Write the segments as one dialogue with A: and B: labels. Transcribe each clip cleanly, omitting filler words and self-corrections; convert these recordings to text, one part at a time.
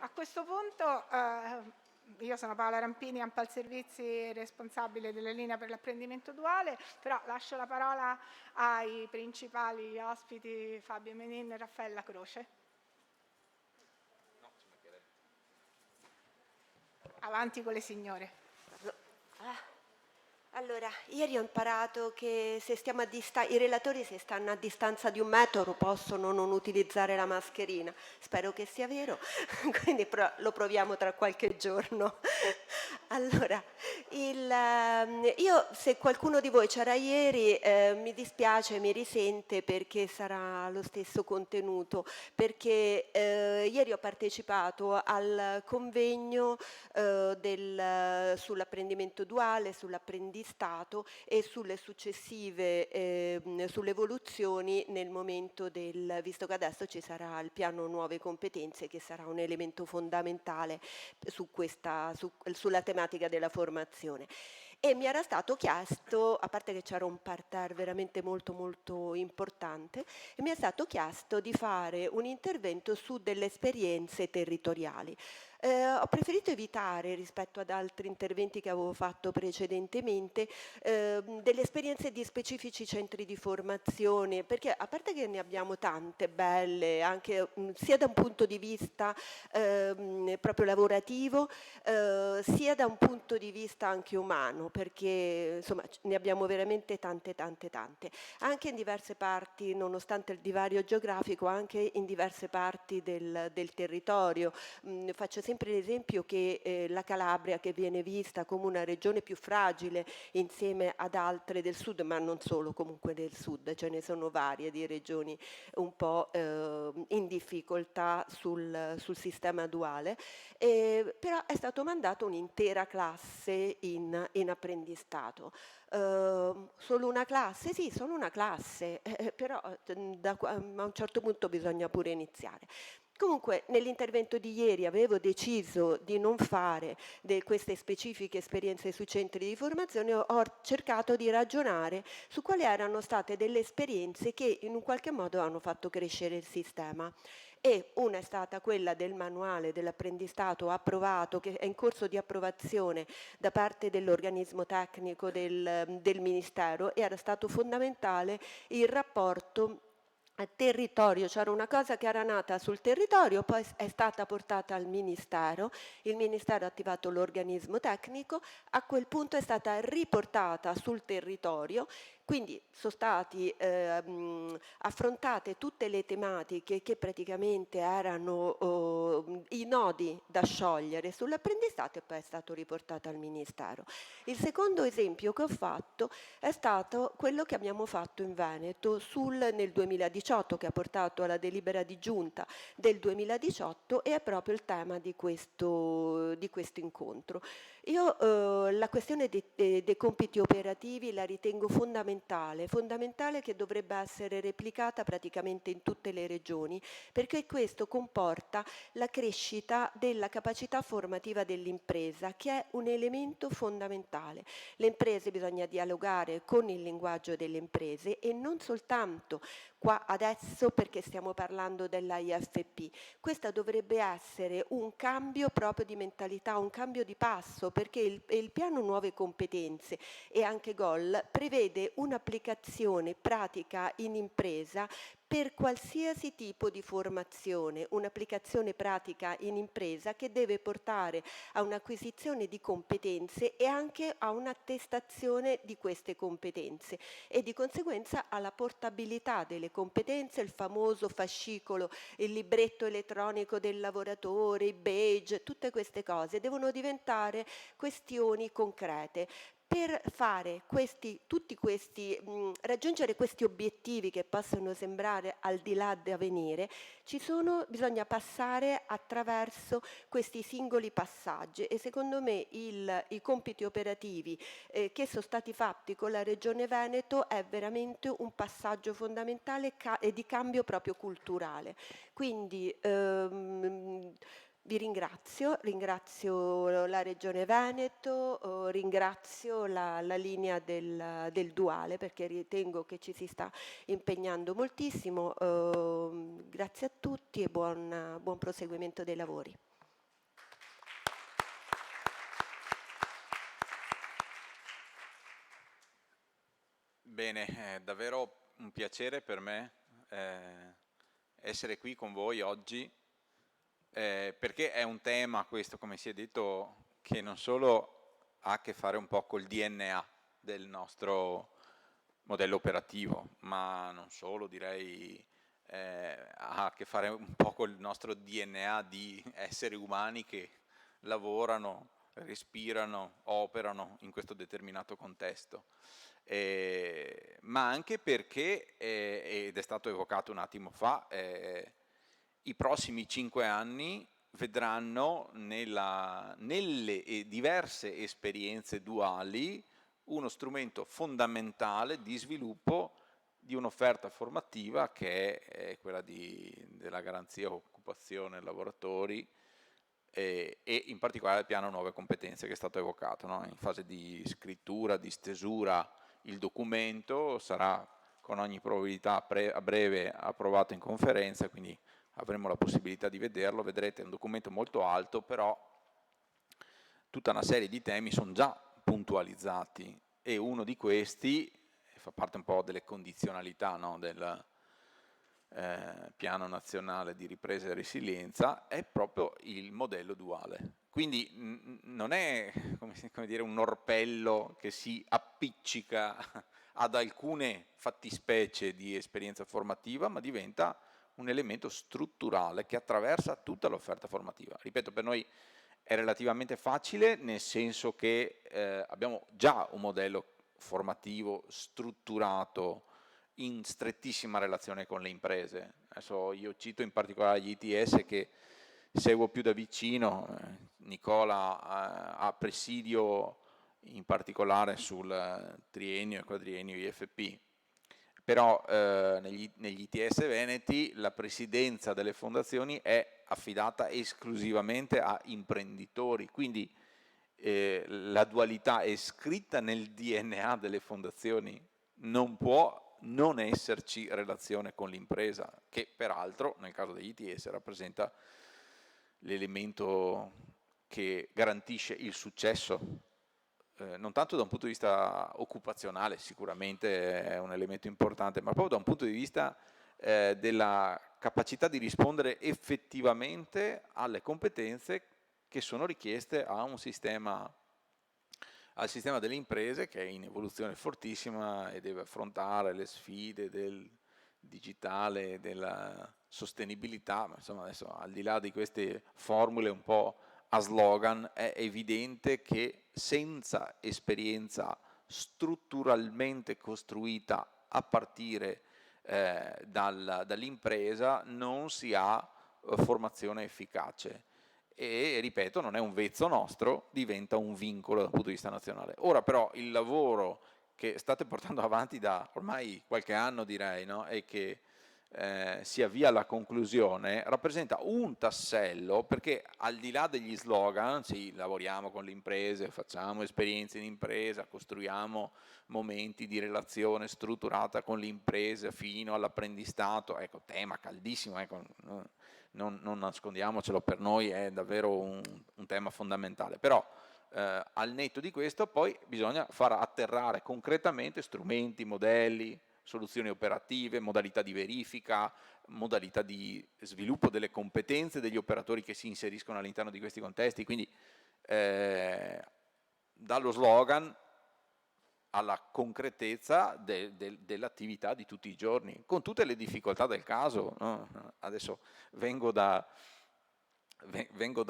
A: A questo punto io sono Paola Rampini, Ampal Servizi, responsabile delle linee per l'apprendimento duale, però lascio la parola ai principali ospiti Fabio Menin e Raffaella Croce. Avanti con le signore.
B: Allora, ieri ho imparato che se stiamo i relatori, se stanno a distanza di 1 metro, possono non utilizzare la mascherina. Spero che sia vero, quindi lo proviamo tra qualche giorno. Allora, io, se qualcuno di voi c'era ieri, mi dispiace, mi risente, perché sarà lo stesso contenuto, perché ieri ho partecipato al convegno sull'apprendimento duale, sull'apprendistato e sulle successive, sulle evoluzioni nel momento visto che adesso ci sarà il piano nuove competenze, che sarà un elemento fondamentale sulla tematica della formazione. E mi era stato chiesto, a parte che c'era un parterre veramente molto molto importante, e mi è stato chiesto di fare un intervento su delle esperienze territoriali. Ho preferito evitare, rispetto ad altri interventi che avevo fatto precedentemente, delle esperienze di specifici centri di formazione, perché a parte che ne abbiamo tante belle, anche sia da un punto di vista proprio lavorativo, sia da un punto di vista anche umano, perché insomma ne abbiamo veramente tante, anche in diverse parti, nonostante il divario geografico, anche in diverse parti del territorio. Faccio sempre l'esempio che la Calabria, che viene vista come una regione più fragile insieme ad altre del sud, ma non solo, comunque del sud, ce ne sono varie di regioni un po' in difficoltà sul sistema duale, però è stato mandato un'intera classe in apprendistato. Solo una classe? Sì, solo una classe, però a un certo punto bisogna pure iniziare. Comunque, nell'intervento di ieri avevo deciso di non fare queste specifiche esperienze sui centri di formazione, ho cercato di ragionare su quali erano state delle esperienze che in un qualche modo hanno fatto crescere il sistema. E una è stata quella del manuale dell'apprendistato approvato, che è in corso di approvazione da parte dell'organismo tecnico del Ministero, e era stato fondamentale il rapporto territorio. C'era una cosa che era nata sul territorio, poi è stata portata al Ministero, il Ministero ha attivato l'organismo tecnico, a quel punto è stata riportata sul territorio, quindi sono stati affrontate tutte le tematiche che praticamente erano i nodi da sciogliere sull'apprendistato, e poi è stato riportato al Ministero. Il secondo esempio che ho fatto è stato quello che abbiamo fatto in Veneto nel 2018, che ha portato alla delibera di giunta del 2018, e è proprio il tema di questo incontro. Io la questione dei compiti operativi la ritengo fondamentale, che dovrebbe essere replicata praticamente in tutte le regioni, perché questo comporta la crescita della capacità formativa dell'impresa, che è un elemento fondamentale. Le imprese, bisogna dialogare con il linguaggio delle imprese, e non soltanto qua adesso perché stiamo parlando dell'IFP. Questo dovrebbe essere un cambio proprio di mentalità, un cambio di passo, perché il piano nuove competenze e anche GOL prevede un'applicazione pratica in impresa per qualsiasi tipo di formazione, un'applicazione pratica in impresa che deve portare a un'acquisizione di competenze e anche a un'attestazione di queste competenze, e di conseguenza alla portabilità delle competenze, il famoso fascicolo, il libretto elettronico del lavoratore, i badge, tutte queste cose devono diventare questioni concrete. Per fare raggiungere questi obiettivi, che possono sembrare al di là da venire, bisogna passare attraverso questi singoli passaggi, e secondo me i compiti operativi che sono stati fatti con la Regione Veneto è veramente un passaggio fondamentale e di cambio proprio culturale. Quindi vi ringrazio la Regione Veneto, ringrazio la linea del duale, perché ritengo che ci si sta impegnando moltissimo. Grazie a tutti e buon proseguimento dei lavori.
C: Bene, è davvero un piacere per me essere qui con voi oggi, perché è un tema questo, come si è detto, che non solo ha a che fare un po' col DNA del nostro modello operativo, ma non solo, direi ha a che fare un po' col nostro DNA di esseri umani che lavorano, respirano, operano in questo determinato contesto. Ma anche perché, ed è stato evocato un attimo fa, i prossimi 5 anni vedranno nelle diverse esperienze duali uno strumento fondamentale di sviluppo di un'offerta formativa che è quella della garanzia occupazione lavoratori e in particolare il piano nuove competenze che è stato evocato, no? In fase di scrittura, di stesura il documento sarà con ogni probabilità a breve approvato in conferenza, quindi avremo la possibilità di vederlo. Vedrete è un documento molto alto, però tutta una serie di temi sono già puntualizzati e uno di questi fa parte un po' delle condizionalità, no, del piano nazionale di ripresa e resilienza, è proprio il modello duale. Quindi non è come dire, un orpello che si appiccica ad alcune fattispecie di esperienza formativa, ma diventa un elemento strutturale che attraversa tutta l'offerta formativa. Ripeto, per noi è relativamente facile, nel senso che abbiamo già un modello formativo strutturato in strettissima relazione con le imprese. Adesso io cito in particolare gli ITS che seguo più da vicino, Nicola ha presidio in particolare sul triennio e quadriennio IFP, però negli ITS Veneti la presidenza delle fondazioni è affidata esclusivamente a imprenditori, quindi la dualità è scritta nel DNA delle fondazioni, non può non esserci relazione con l'impresa, che peraltro nel caso degli ITS rappresenta l'elemento che garantisce il successo, non tanto da un punto di vista occupazionale, sicuramente è un elemento importante, ma proprio da un punto di vista della capacità di rispondere effettivamente alle competenze che sono richieste a un sistema, al sistema delle imprese che è in evoluzione fortissima e deve affrontare le sfide del digitale, della sostenibilità, ma insomma adesso al di là di queste formule un po' a slogan è evidente che senza esperienza strutturalmente costruita a partire dall'impresa non si ha formazione efficace e ripeto non è un vezzo nostro, diventa un vincolo dal punto di vista nazionale. Ora però il lavoro che state portando avanti da ormai qualche anno direi, no? E che si avvia alla conclusione, rappresenta un tassello perché al di là degli slogan, sì, lavoriamo con le imprese, facciamo esperienze in impresa, costruiamo momenti di relazione strutturata con le imprese fino all'apprendistato, ecco, tema caldissimo, ecco, non nascondiamocelo, per noi è davvero un tema fondamentale, però al netto di questo poi bisogna far atterrare concretamente strumenti, modelli, soluzioni operative, modalità di verifica, modalità di sviluppo delle competenze degli operatori che si inseriscono all'interno di questi contesti, quindi dallo slogan alla concretezza dell'attività di tutti i giorni, con tutte le difficoltà del caso, no? Adesso vengo da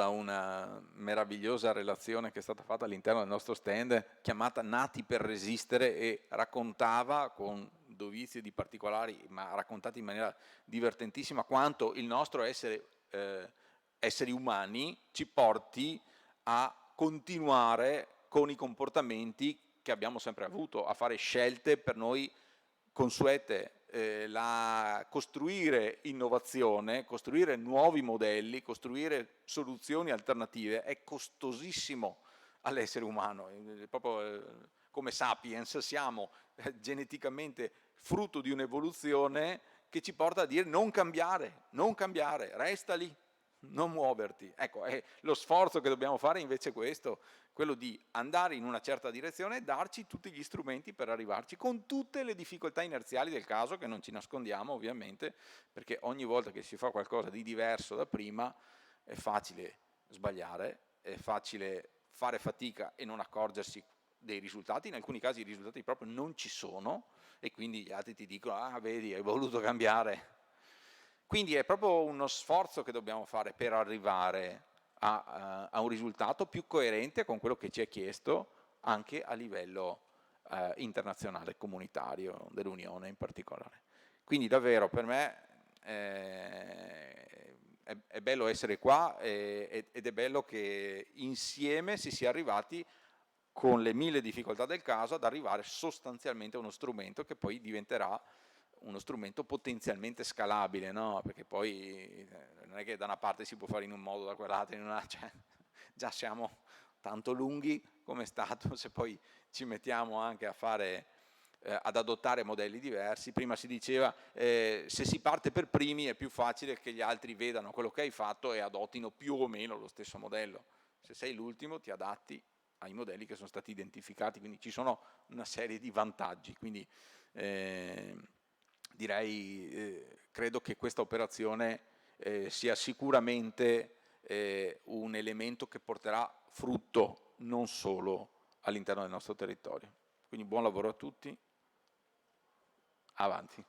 C: una meravigliosa relazione che è stata fatta all'interno del nostro stand chiamata Nati per resistere e raccontava con dovizie di particolari, ma raccontati in maniera divertentissima, quanto il nostro essere esseri umani ci porti a continuare con i comportamenti che abbiamo sempre avuto, a fare scelte per noi consuete, costruire innovazione, costruire nuovi modelli, costruire soluzioni alternative è costosissimo all'essere umano, proprio come sapiens siamo geneticamente frutto di un'evoluzione che ci porta a dire non cambiare, resta lì, non muoverti. Ecco, lo sforzo che dobbiamo fare invece è questo, quello di andare in una certa direzione e darci tutti gli strumenti per arrivarci, con tutte le difficoltà inerziali del caso, che non ci nascondiamo ovviamente, perché ogni volta che si fa qualcosa di diverso da prima è facile sbagliare, è facile fare fatica e non accorgersi dei risultati, in alcuni casi i risultati proprio non ci sono e quindi gli altri ti dicono ah vedi hai voluto cambiare. Quindi è proprio uno sforzo che dobbiamo fare per arrivare a un risultato più coerente con quello che ci è chiesto anche a livello internazionale, comunitario, dell'Unione in particolare. Quindi davvero per me è bello essere qua ed è bello che insieme si sia arrivati con le 1000 difficoltà del caso ad arrivare sostanzialmente a uno strumento che poi diventerà uno strumento potenzialmente scalabile, no? Perché poi non è che da una parte si può fare in un modo, da quell'altra in un'altra, cioè, già siamo tanto lunghi come è stato, se poi ci mettiamo anche a fare, ad adottare modelli diversi. Prima si diceva se si parte per primi è più facile che gli altri vedano quello che hai fatto e adottino più o meno lo stesso modello. Se sei l'ultimo ti adatti ai modelli che sono stati identificati, quindi ci sono una serie di vantaggi. Quindi direi, credo che questa operazione sia sicuramente un elemento che porterà frutto non solo all'interno del nostro territorio. Quindi buon lavoro a tutti, avanti.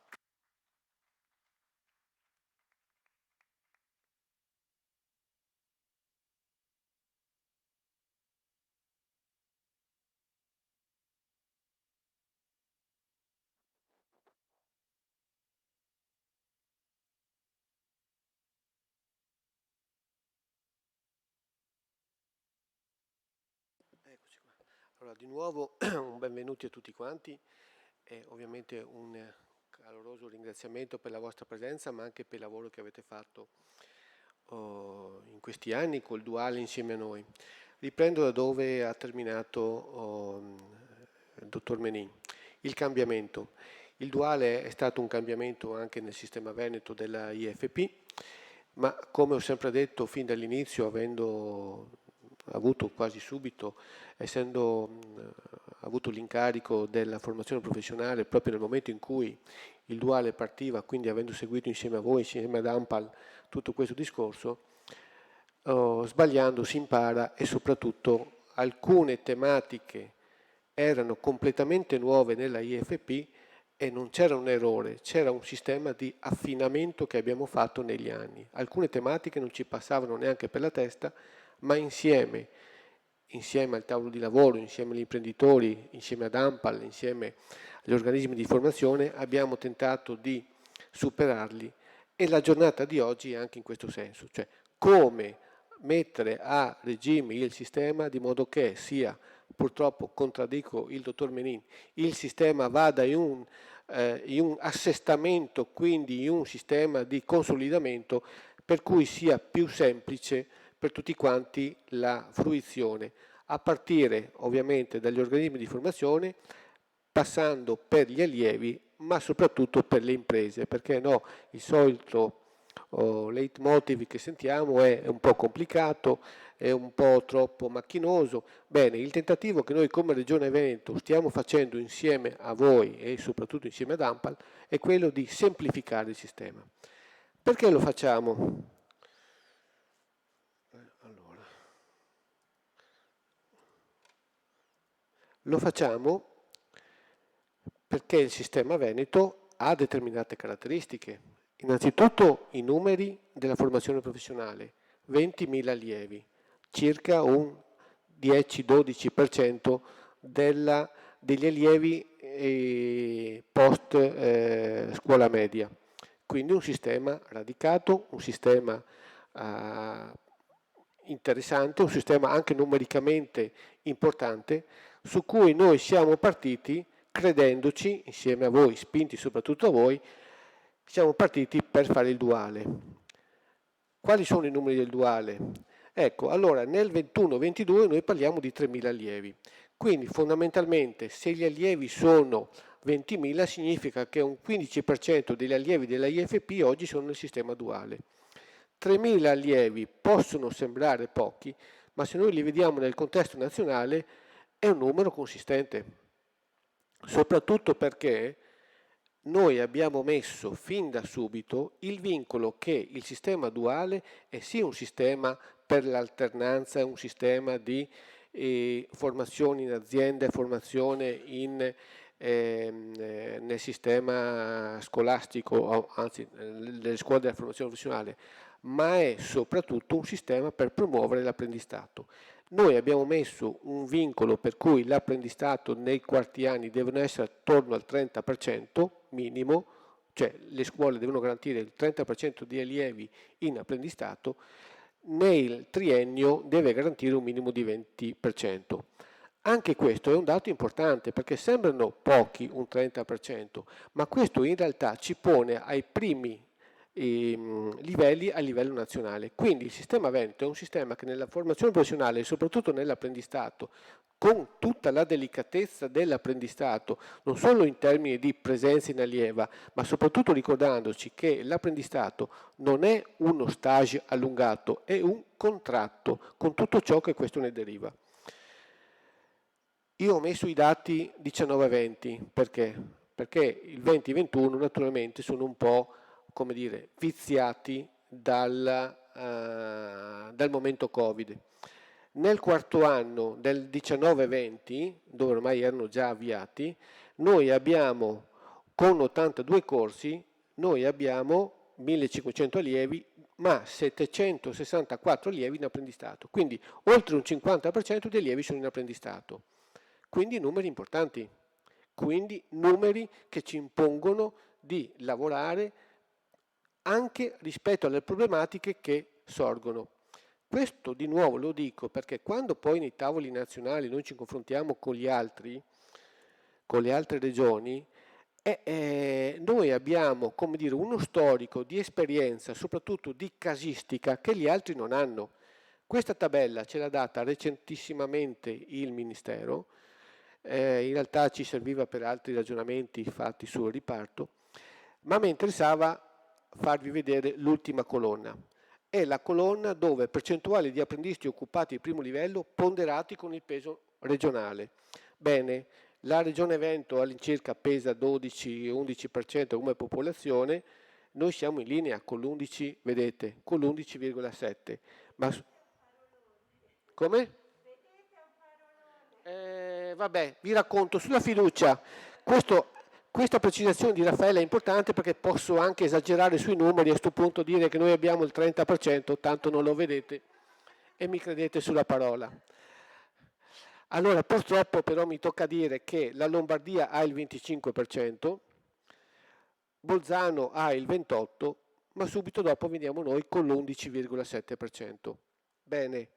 D: Eccoci qua. Allora, di nuovo un benvenuti a tutti quanti e ovviamente un caloroso ringraziamento per la vostra presenza, ma anche per il lavoro che avete fatto in questi anni col Duale insieme a noi. Riprendo da dove ha terminato il dottor Menin. Il cambiamento. Il Duale è stato un cambiamento anche nel sistema veneto della IFP, ma come ho sempre detto fin dall'inizio, avendo avuto quasi subito, essendo avuto l'incarico della formazione professionale proprio nel momento in cui il Duale partiva, quindi avendo seguito insieme a voi, insieme ad Ampal, tutto questo discorso, sbagliando si impara e soprattutto alcune tematiche erano completamente nuove nella IFP e non c'era un errore, c'era un sistema di affinamento che abbiamo fatto negli anni. Alcune tematiche non ci passavano neanche per la testa, ma insieme al tavolo di lavoro, insieme agli imprenditori, insieme ad Ampal, insieme agli organismi di formazione, abbiamo tentato di superarli e la giornata di oggi è anche in questo senso, cioè come mettere a regime il sistema di modo che sia, purtroppo contraddico il dottor Menin, il sistema vada in un assestamento, quindi in un sistema di consolidamento per cui sia più semplice per tutti quanti la fruizione, a partire ovviamente dagli organismi di formazione, passando per gli allievi, ma soprattutto per le imprese, perché no, il solito leitmotiv che sentiamo è un po' complicato, è un po' troppo macchinoso. Bene, il tentativo che noi come Regione Veneto stiamo facendo insieme a voi e soprattutto insieme ad Ampal è quello di semplificare il sistema. Perché lo facciamo? Allora, lo facciamo perché il sistema Veneto ha determinate caratteristiche. Innanzitutto i numeri della formazione professionale, 20.000 allievi, circa un 10-12% degli allievi post scuola media. Quindi un sistema radicato, un sistema interessante, un sistema anche numericamente importante, su cui noi siamo partiti credendoci, insieme a voi, spinti soprattutto a voi, siamo partiti per fare il Duale. Quali sono i numeri del Duale? Ecco, allora nel 21-22 noi parliamo di 3.000 allievi, quindi fondamentalmente se gli allievi sono 20.000 significa che un 15% degli allievi della IFP oggi sono nel sistema Duale. 3.000 allievi possono sembrare pochi, ma se noi li vediamo nel contesto nazionale è un numero consistente, soprattutto perché noi abbiamo messo fin da subito il vincolo che il sistema duale è sì un sistema per l'alternanza, è un sistema di formazione in azienda e formazione nel sistema scolastico, anzi nelle scuole della formazione professionale, ma è soprattutto un sistema per promuovere l'apprendistato. Noi abbiamo messo un vincolo per cui l'apprendistato nei quarti anni devono essere attorno al 30% minimo, cioè le scuole devono garantire il 30% di allievi in apprendistato, nel triennio deve garantire un minimo di 20%. Anche questo è un dato importante perché sembrano pochi un 30%, ma questo in realtà ci pone ai primi livelli a livello nazionale. Quindi il sistema Veneto è un sistema che nella formazione professionale e soprattutto nell'apprendistato, con tutta la delicatezza dell'apprendistato, non solo in termini di presenza in allieva, ma soprattutto ricordandoci che l'apprendistato non è uno stage allungato, è un contratto con tutto ciò che questo ne deriva. Io ho messo i dati 19-20 perché? Perché il 20-21 naturalmente sono un po', come dire, viziati dal momento Covid. Nel quarto anno del 19-20, dove ormai erano già avviati, noi abbiamo, con 82 corsi, noi abbiamo 1500 allievi, ma 764 allievi in apprendistato. Quindi oltre un 50% di allievi sono in apprendistato. Quindi numeri importanti, quindi numeri che ci impongono di lavorare anche rispetto alle problematiche che sorgono. Questo di nuovo lo dico perché quando poi nei tavoli nazionali noi ci confrontiamo con gli altri, con le altre regioni, noi abbiamo, come dire, uno storico di esperienza, soprattutto di casistica, che gli altri non hanno. Questa tabella ce l'ha data recentissimamente il Ministero, in realtà ci serviva per altri ragionamenti fatti sul riparto, ma mi interessava farvi vedere l'ultima colonna. È la colonna dove percentuali di apprendisti occupati di primo livello ponderati con il peso regionale. Bene, la regione Veneto all'incirca pesa 12-11% come popolazione, noi siamo in linea con l'11, vedete, con l'11,7. Ma come? Vabbè, vi racconto sulla fiducia. Questa precisazione di Raffaella è importante perché posso anche esagerare sui numeri e a questo punto dire che noi abbiamo il 30%, tanto non lo vedete e mi credete sulla parola. Allora, purtroppo però mi tocca dire che la Lombardia ha il 25%, Bolzano ha il 28%, ma subito dopo veniamo noi con l'11,7%. Bene,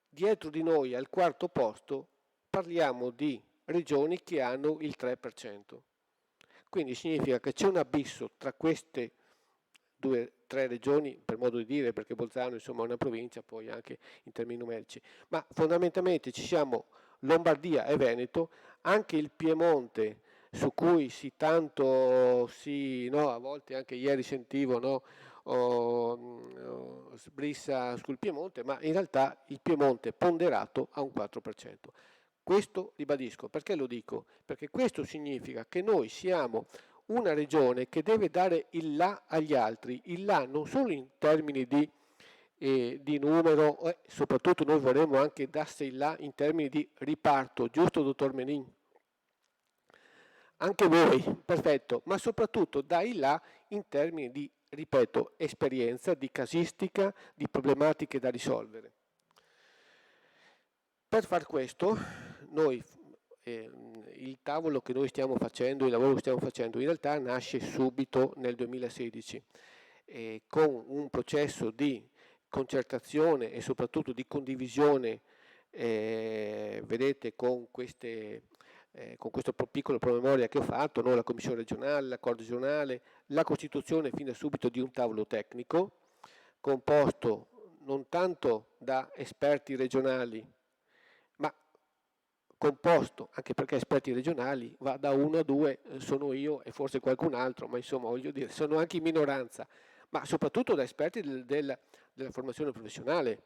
D: dietro di noi al quarto posto parliamo di regioni che hanno il 3%. Quindi significa che c'è un abisso tra queste tre regioni, per modo di dire, perché Bolzano insomma è una provincia, poi anche in termini numerici, ma fondamentalmente ci siamo Lombardia e Veneto, anche il Piemonte, su cui a volte anche ieri sentivo, sbrissa sul Piemonte, ma in realtà il Piemonte ponderato ha un 4%. Questo ribadisco, perché lo dico? Perché questo significa che noi siamo una regione che deve dare il là agli altri, il là non solo in termini di numero, soprattutto noi vorremmo anche darsi il là in termini di riparto, giusto dottor Menin? Anche voi, perfetto, ma soprattutto dai là in termini di, ripeto, esperienza, di casistica, di problematiche da risolvere. Per far questo, noi, il tavolo che noi stiamo facendo, il lavoro che stiamo facendo, in realtà nasce subito nel 2016, con un processo di concertazione e soprattutto di condivisione, vedete, con questo piccolo promemoria che ho fatto, la commissione regionale, l'accordo regionale, la costituzione fin da subito di un tavolo tecnico, composto non tanto da esperti regionali, ma composto, anche perché esperti regionali va da 1 a 2, sono io e forse qualcun altro, ma insomma voglio dire, sono anche in minoranza, ma soprattutto da esperti della formazione professionale.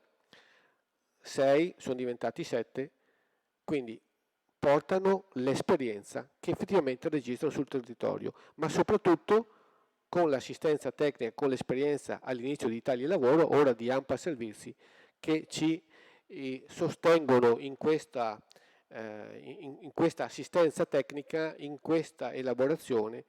D: 6 sono diventati 7, quindi portano l'esperienza che effettivamente registrano sul territorio, ma soprattutto con l'assistenza tecnica, con l'esperienza all'inizio di Italia Lavoro, ora di ANPAL Servizi, che ci sostengono in questa assistenza tecnica, in questa elaborazione,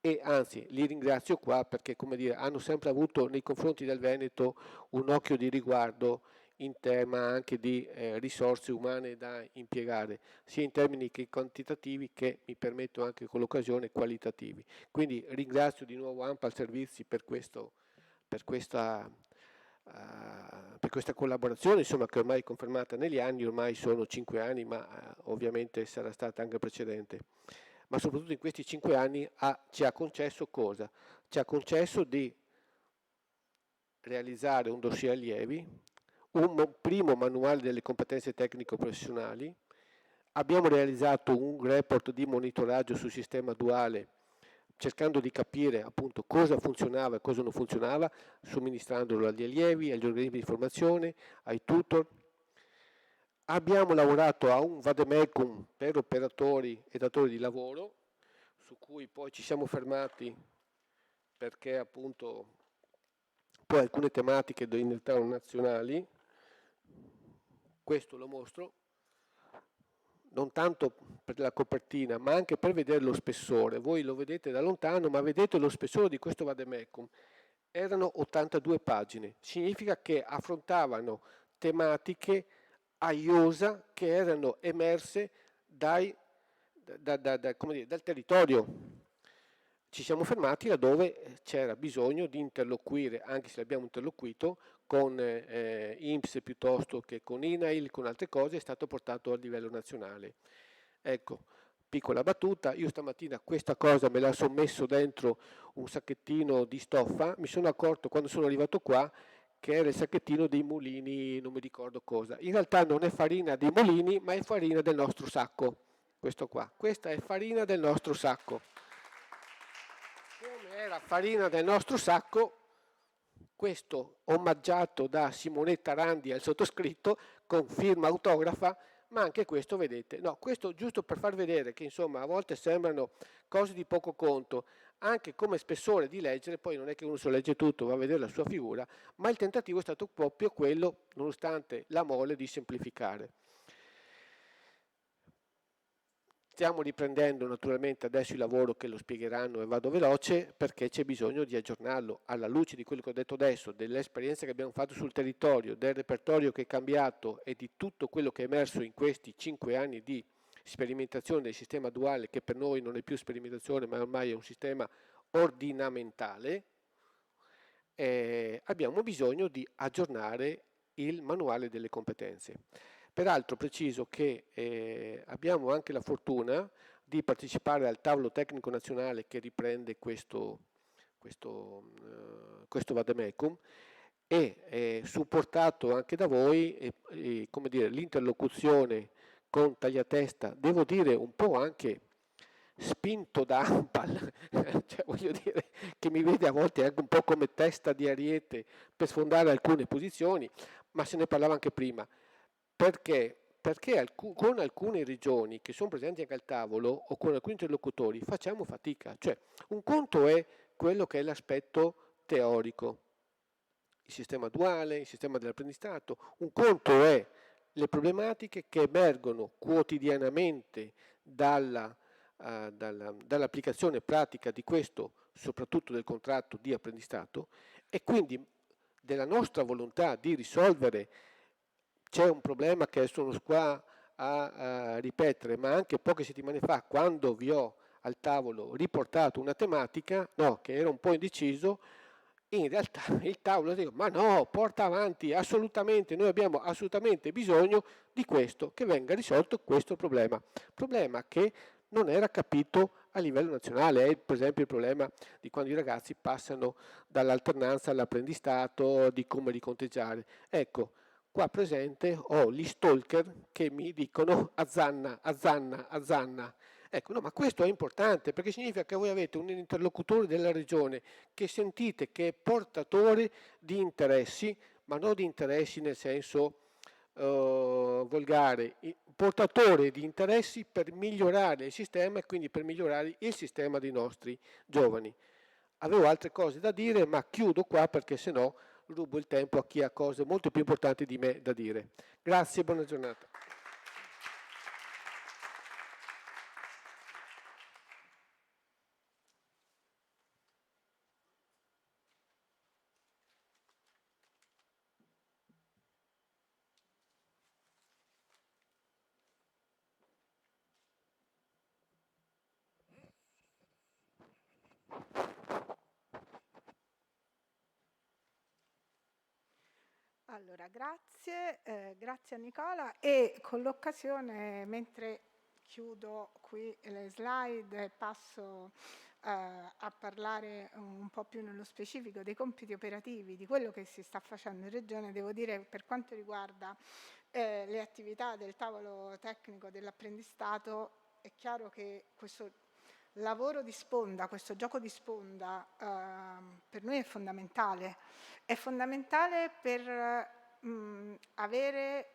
D: e anzi li ringrazio qua perché, come dire, hanno sempre avuto nei confronti del Veneto un occhio di riguardo in tema anche di risorse umane da impiegare, sia in termini che quantitativi che, mi permetto anche con l'occasione, qualitativi. Quindi ringrazio di nuovo ANPAL Servizi per questa collaborazione, insomma, che ormai è confermata negli anni, ormai sono 5 anni, ma ovviamente sarà stata anche precedente. Ma soprattutto in questi 5 anni ci ha concesso cosa? Ci ha concesso di realizzare un dossier allievi, un primo manuale delle competenze tecnico-professionali, abbiamo realizzato un report di monitoraggio sul sistema duale cercando di capire appunto cosa funzionava e cosa non funzionava, somministrandolo agli allievi, agli organismi di formazione, ai tutor. Abbiamo lavorato a un vademecum per operatori e datori di lavoro, su cui poi ci siamo fermati perché appunto poi alcune tematiche diventavano nazionali. Questo lo mostro, non tanto per la copertina, ma anche per vedere lo spessore. Voi lo vedete da lontano, ma vedete lo spessore di questo vademecum. Erano 82 pagine, significa che affrontavano tematiche a iosa che erano emerse dal territorio. Ci siamo fermati laddove c'era bisogno di interloquire, anche se abbiamo interloquito, con INPS piuttosto che con INAIL, con altre cose, è stato portato a livello nazionale. Ecco, piccola battuta, io stamattina questa cosa me la sono messo dentro un sacchettino di stoffa, mi sono accorto quando sono arrivato qua che era il sacchettino dei mulini, non mi ricordo cosa. In realtà non è farina dei mulini, ma è farina del nostro sacco. Questo qua, questa è farina del nostro sacco. Come era farina del nostro sacco, questo omaggiato da Simonetta Randi al sottoscritto con firma autografa, ma anche questo vedete, no, questo giusto per far vedere che insomma a volte sembrano cose di poco conto, anche come spessore di leggere, poi non è che uno se legge tutto, va a vedere la sua figura, ma il tentativo è stato proprio quello, nonostante la mole, di semplificare. Stiamo riprendendo naturalmente adesso il lavoro che lo spiegheranno e vado veloce perché c'è bisogno di aggiornarlo alla luce di quello che ho detto adesso, dell'esperienza che abbiamo fatto sul territorio, del repertorio che è cambiato e di tutto quello che è emerso in questi 5 anni di sperimentazione del sistema duale, che per noi non è più sperimentazione ma ormai è un sistema ordinamentale. Abbiamo bisogno di aggiornare il manuale delle competenze. Peraltro preciso che abbiamo anche la fortuna di partecipare al tavolo tecnico nazionale che riprende questo vademecum e supportato anche da voi, come dire, l'interlocuzione con Tagliatesta, devo dire un po' anche spinto da ANPAL, cioè voglio dire che mi vede a volte anche un po' come testa di ariete per sfondare alcune posizioni, ma se ne parlava anche prima. Perché? Perché con alcune regioni che sono presenti anche al tavolo o con alcuni interlocutori facciamo fatica. Cioè, un conto è quello che è l'aspetto teorico, il sistema duale, il sistema dell'apprendistato, un conto è le problematiche che emergono quotidianamente dall'applicazione pratica di questo, soprattutto del contratto di apprendistato, e quindi della nostra volontà di risolvere. C'è un problema che sono qua a ripetere, ma anche poche settimane fa, quando vi ho al tavolo riportato una tematica, no, che era un po' indeciso, in realtà il tavolo dice, ma no, porta avanti, assolutamente, noi abbiamo assolutamente bisogno di questo, che venga risolto questo problema che non era capito a livello nazionale, è per esempio il problema di quando i ragazzi passano dall'alternanza all'apprendistato, di come riconteggiare. Ecco, qua presente ho gli stalker che mi dicono azzanna, azzanna, azzanna. Ecco, no, ma questo è importante perché significa che voi avete un interlocutore della regione che sentite che è portatore di interessi, ma non di interessi nel senso volgare, portatore di interessi per migliorare il sistema e quindi per migliorare il sistema dei nostri giovani. Avevo altre cose da dire, ma chiudo qua perché sennò rubo il tempo a chi ha cose molto più importanti di me da dire. Grazie, buona giornata.
A: Allora, grazie a Nicola, e con l'occasione, mentre chiudo qui le slide e passo a parlare un po' più nello specifico dei compiti operativi, di quello che si sta facendo in Regione, devo dire che per quanto riguarda le attività del tavolo tecnico dell'apprendistato, è chiaro che questo lavoro di sponda, questo gioco di sponda, per noi è fondamentale. È fondamentale per avere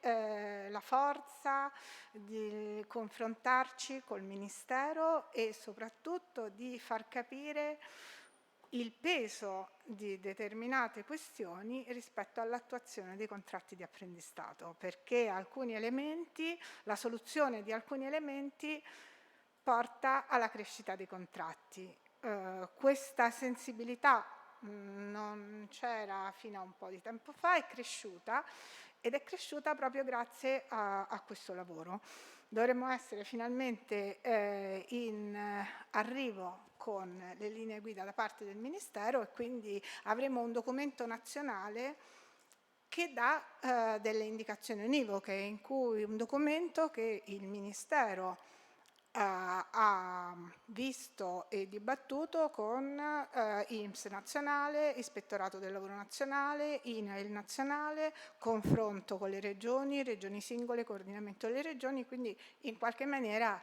A: la forza di confrontarci col Ministero e soprattutto di far capire il peso di determinate questioni rispetto all'attuazione dei contratti di apprendistato, perché alcuni elementi, la soluzione di alcuni elementi porta alla crescita dei contratti. Questa sensibilità non c'era fino a un po' di tempo fa, è cresciuta, ed è cresciuta proprio grazie a questo lavoro. Dovremmo essere finalmente in arrivo con le linee guida da parte del Ministero, e quindi avremo un documento nazionale che dà delle indicazioni univoche, in cui un documento che il Ministero ha visto e dibattuto con INPS nazionale, Ispettorato del Lavoro nazionale, INAIL nazionale, confronto con le regioni singole, coordinamento delle regioni, quindi in qualche maniera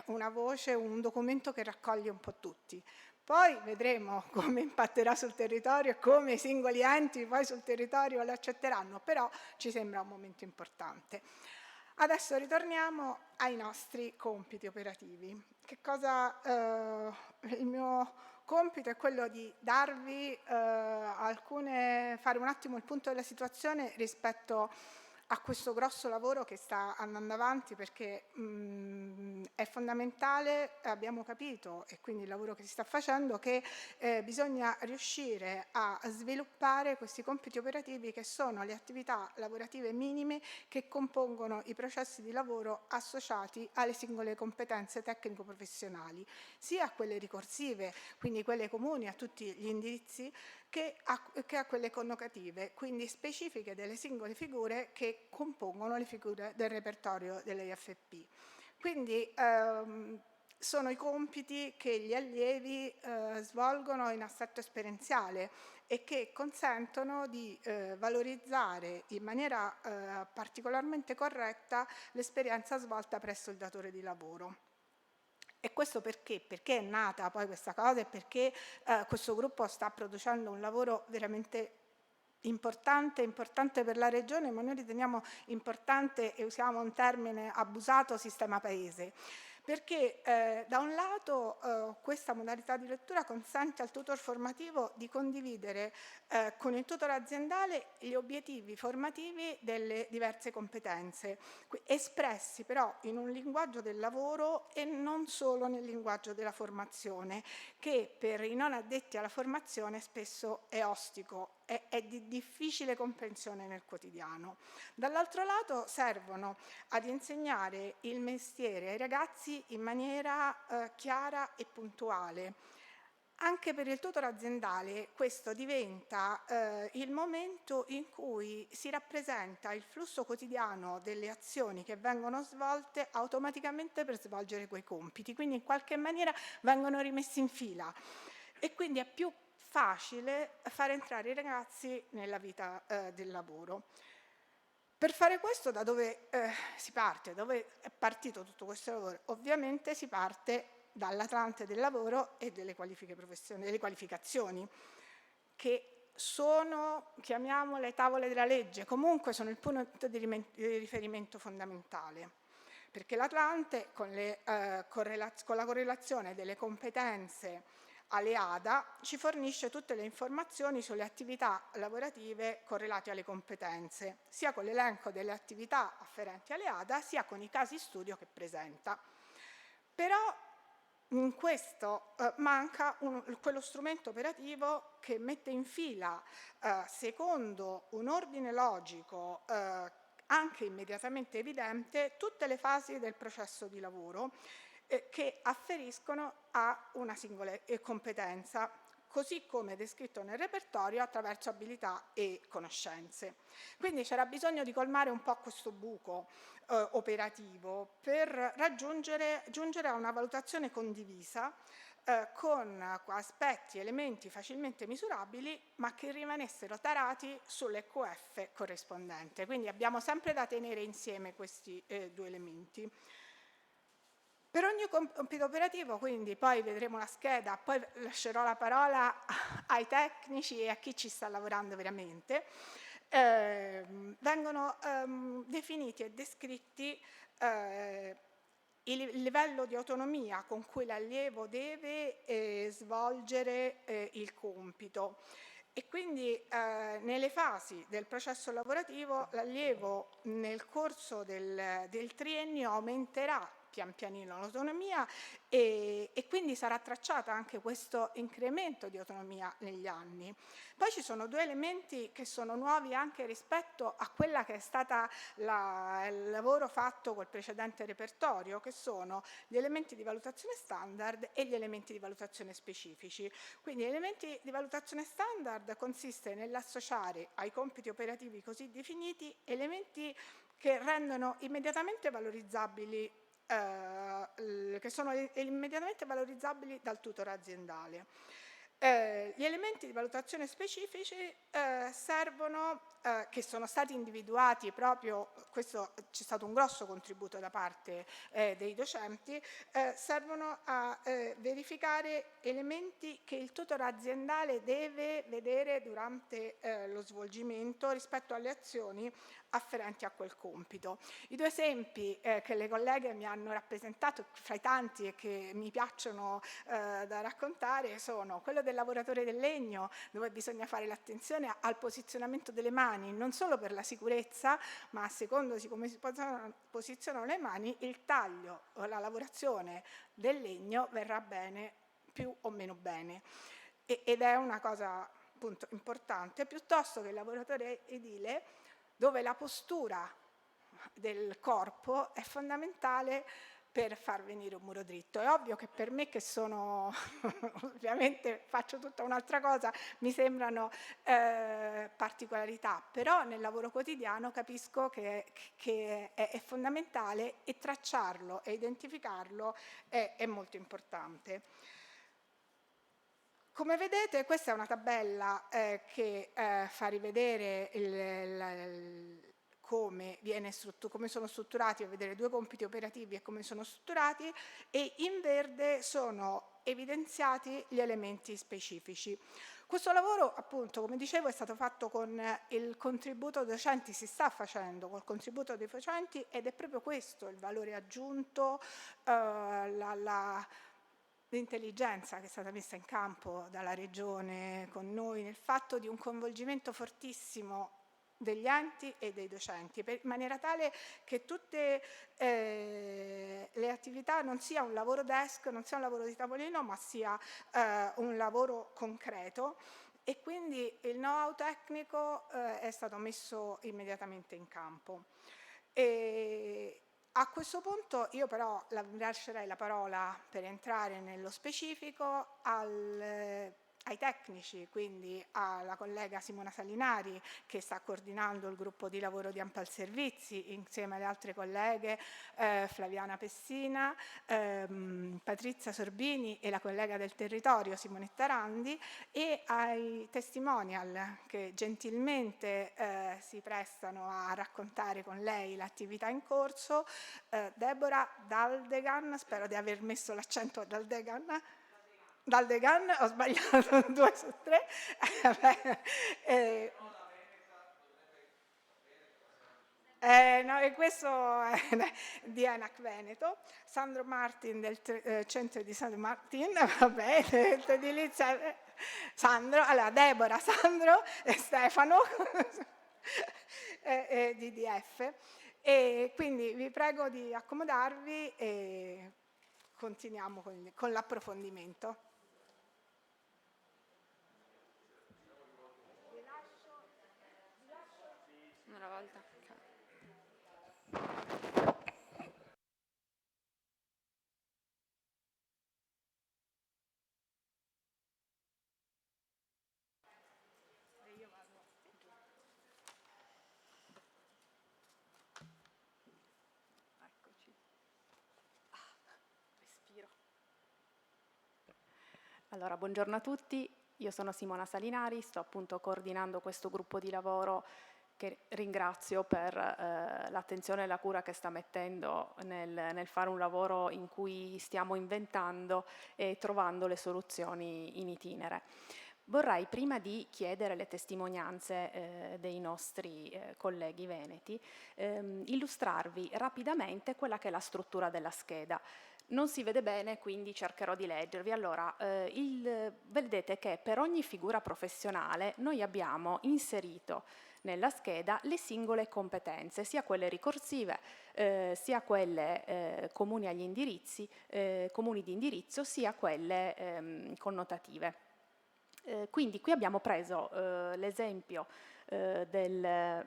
A: una voce, un documento che raccoglie un po' tutti. Poi vedremo come impatterà sul territorio e come i singoli enti poi sul territorio lo accetteranno, però ci sembra un momento importante. Adesso ritorniamo ai nostri compiti operativi. Il mio compito è quello di darvi fare un attimo il punto della situazione rispetto a questo grosso lavoro che sta andando avanti, perché è fondamentale, abbiamo capito, e quindi il lavoro che si sta facendo, che bisogna riuscire a sviluppare questi compiti operativi, che sono le attività lavorative minime che compongono i processi di lavoro associati alle singole competenze tecnico-professionali, sia a quelle ricorsive, quindi quelle comuni a tutti gli indirizzi, che a quelle connotative, quindi specifiche delle singole figure che compongono le figure del repertorio dell'EFP. Quindi sono i compiti che gli allievi svolgono in assetto esperienziale e che consentono di valorizzare in maniera particolarmente corretta l'esperienza svolta presso il datore di lavoro. E questo perché? Perché è nata poi questa cosa e perché questo gruppo sta producendo un lavoro veramente importante per la Regione, ma noi riteniamo importante, e usiamo un termine abusato, sistema paese. Perché da un lato questa modalità di lettura consente al tutor formativo di condividere con il tutor aziendale gli obiettivi formativi delle diverse competenze, espressi però in un linguaggio del lavoro e non solo nel linguaggio della formazione, che per i non addetti alla formazione spesso è ostico, è di difficile comprensione nel quotidiano. Dall'altro lato servono ad insegnare il mestiere ai ragazzi in maniera chiara e puntuale. Anche per il tutor aziendale questo diventa il momento in cui si rappresenta il flusso quotidiano delle azioni che vengono svolte automaticamente per svolgere quei compiti, quindi in qualche maniera vengono rimessi in fila, e quindi è più facile far entrare i ragazzi nella vita del lavoro. Per fare questo, da dove si parte? Dove è partito tutto questo lavoro? Ovviamente si parte dall'Atlante del lavoro e delle qualificazioni, che sono, chiamiamole tavole della legge, comunque sono il punto di riferimento fondamentale, perché l'Atlante con la correlazione delle competenze alle ADA ci fornisce tutte le informazioni sulle attività lavorative correlate alle competenze, sia con l'elenco delle attività afferenti alle ADA, sia con i casi studio che presenta. Però in questo manca quello strumento operativo che mette in fila, secondo un ordine logico anche immediatamente evidente, tutte le fasi del processo di lavoro che afferiscono a una singola competenza, così come descritto nel repertorio attraverso abilità e conoscenze. Quindi c'era bisogno di colmare un po' questo buco operativo per giungere a una valutazione condivisa con aspetti, elementi facilmente misurabili, ma che rimanessero tarati sull'EQF corrispondente. Quindi abbiamo sempre da tenere insieme questi due elementi. Per ogni compito operativo, quindi, poi vedremo la scheda, poi lascerò la parola ai tecnici e a chi ci sta lavorando veramente, vengono definiti e descritti il livello di autonomia con cui l'allievo deve svolgere il compito. E quindi nelle fasi del processo lavorativo l'allievo nel corso del triennio aumenterà pian pianino l'autonomia e quindi sarà tracciata anche questo incremento di autonomia negli anni. Poi ci sono due elementi che sono nuovi anche rispetto a quella che è stata il lavoro fatto col precedente repertorio, che sono gli elementi di valutazione standard e gli elementi di valutazione specifici. Quindi gli elementi di valutazione standard consiste nell'associare ai compiti operativi così definiti elementi che rendono immediatamente valorizzabili che sono immediatamente valorizzabili dal tutore aziendale. Gli elementi di valutazione specifici servono, che sono stati individuati proprio, questo c'è stato un grosso contributo da parte dei docenti, servono a verificare elementi che il tutore aziendale deve vedere durante lo svolgimento rispetto alle azioni afferenti a quel compito. I due esempi che le colleghe mi hanno rappresentato fra i tanti e che mi piacciono da raccontare sono quello del lavoratore del legno, dove bisogna fare l'attenzione al posizionamento delle mani, non solo per la sicurezza, ma a secondo di come si posizionano le mani, il taglio o la lavorazione del legno verrà bene più o meno bene. Ed è una cosa appunto importante, piuttosto che il lavoratore edile, dove la postura del corpo è fondamentale per far venire un muro dritto. È ovvio che per me, che sono ovviamente faccio tutta un'altra cosa, mi sembrano particolarità, però nel lavoro quotidiano capisco che è fondamentale, e tracciarlo e identificarlo è molto importante. Come vedete, questa è una tabella che fa rivedere come sono strutturati, a vedere due compiti operativi e come sono strutturati, e in verde sono evidenziati gli elementi specifici. Questo lavoro, appunto, come dicevo, è stato fatto con il contributo dei docenti, si sta facendo col contributo dei docenti, ed è proprio questo il valore aggiunto, l'intelligenza che è stata messa in campo dalla Regione con noi, nel fatto di un coinvolgimento fortissimo degli enti e dei docenti, in maniera tale che tutte le attività non sia un lavoro desk, non sia un lavoro di tavolino, ma sia un lavoro concreto, e quindi il know-how tecnico è stato messo immediatamente in campo. A questo punto io però lascerei la parola per entrare nello specifico ai tecnici, quindi alla collega Simona Salinari che sta coordinando il gruppo di lavoro di Ampal Servizi insieme alle altre colleghe Flaviana Pessina, Patrizia Sorbini e la collega del territorio Simonetta Randi, e ai testimonial che gentilmente si prestano a raccontare con lei l'attività in corso, Deborah Daldegan, spero di aver messo l'accento a Daldegan, ho sbagliato 2 su 3. No, e questo è di ENAC Veneto, Sandro Martin del centro di San Martin, va bene, edilizia, Sandro, allora Deborah, Sandro e Stefano di DF, e quindi vi prego di accomodarvi e continuiamo con l'approfondimento.
E: Una volta. Eccoci. Respiro. Allora, buongiorno a tutti. Io sono Simona Salinari, sto appunto coordinando questo gruppo di lavoro che ringrazio per l'attenzione e la cura che sta mettendo nel fare un lavoro in cui stiamo inventando e trovando le soluzioni in itinere. Vorrei, prima di chiedere le testimonianze dei nostri colleghi veneti, illustrarvi rapidamente quella che è la struttura della scheda. Non si vede bene, quindi cercherò di leggervi. Allora, vedete che per ogni figura professionale noi abbiamo inserito nella scheda le singole competenze, sia quelle ricorsive, sia quelle comuni agli indirizzi, comuni di indirizzo, sia quelle connotative. Quindi qui abbiamo preso l'esempio della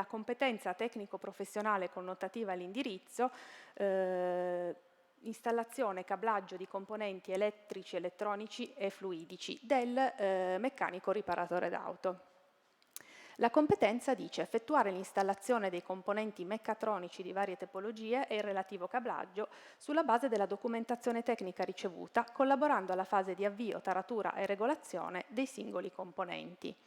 E: competenza tecnico-professionale connotativa all'indirizzo, installazione, cablaggio di componenti elettrici, elettronici e fluidici del meccanico riparatore d'auto. La competenza dice effettuare l'installazione dei componenti meccatronici di varie tipologie e il relativo cablaggio sulla base della documentazione tecnica ricevuta, collaborando alla fase di avvio, taratura e regolazione dei singoli componenti.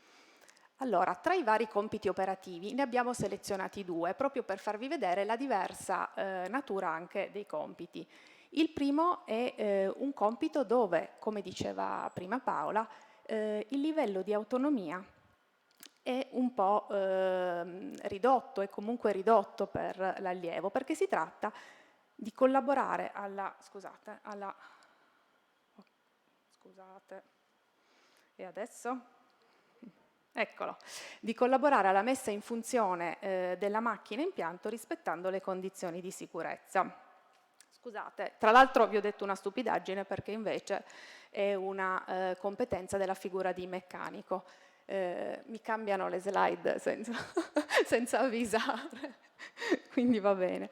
E: Allora, tra i vari compiti operativi ne abbiamo selezionati 2, proprio per farvi vedere la diversa natura anche dei compiti. Il primo è un compito dove, come diceva prima Paola, il livello di autonomia è un po' ridotto, è comunque ridotto per l'allievo, perché si tratta di collaborare scusate, e adesso? Eccolo, di collaborare alla messa in funzione della macchina impianto rispettando le condizioni di sicurezza. Scusate, tra l'altro vi ho detto una stupidaggine perché invece è una competenza della figura di meccanico. Mi cambiano le slide senza avvisare, quindi va bene.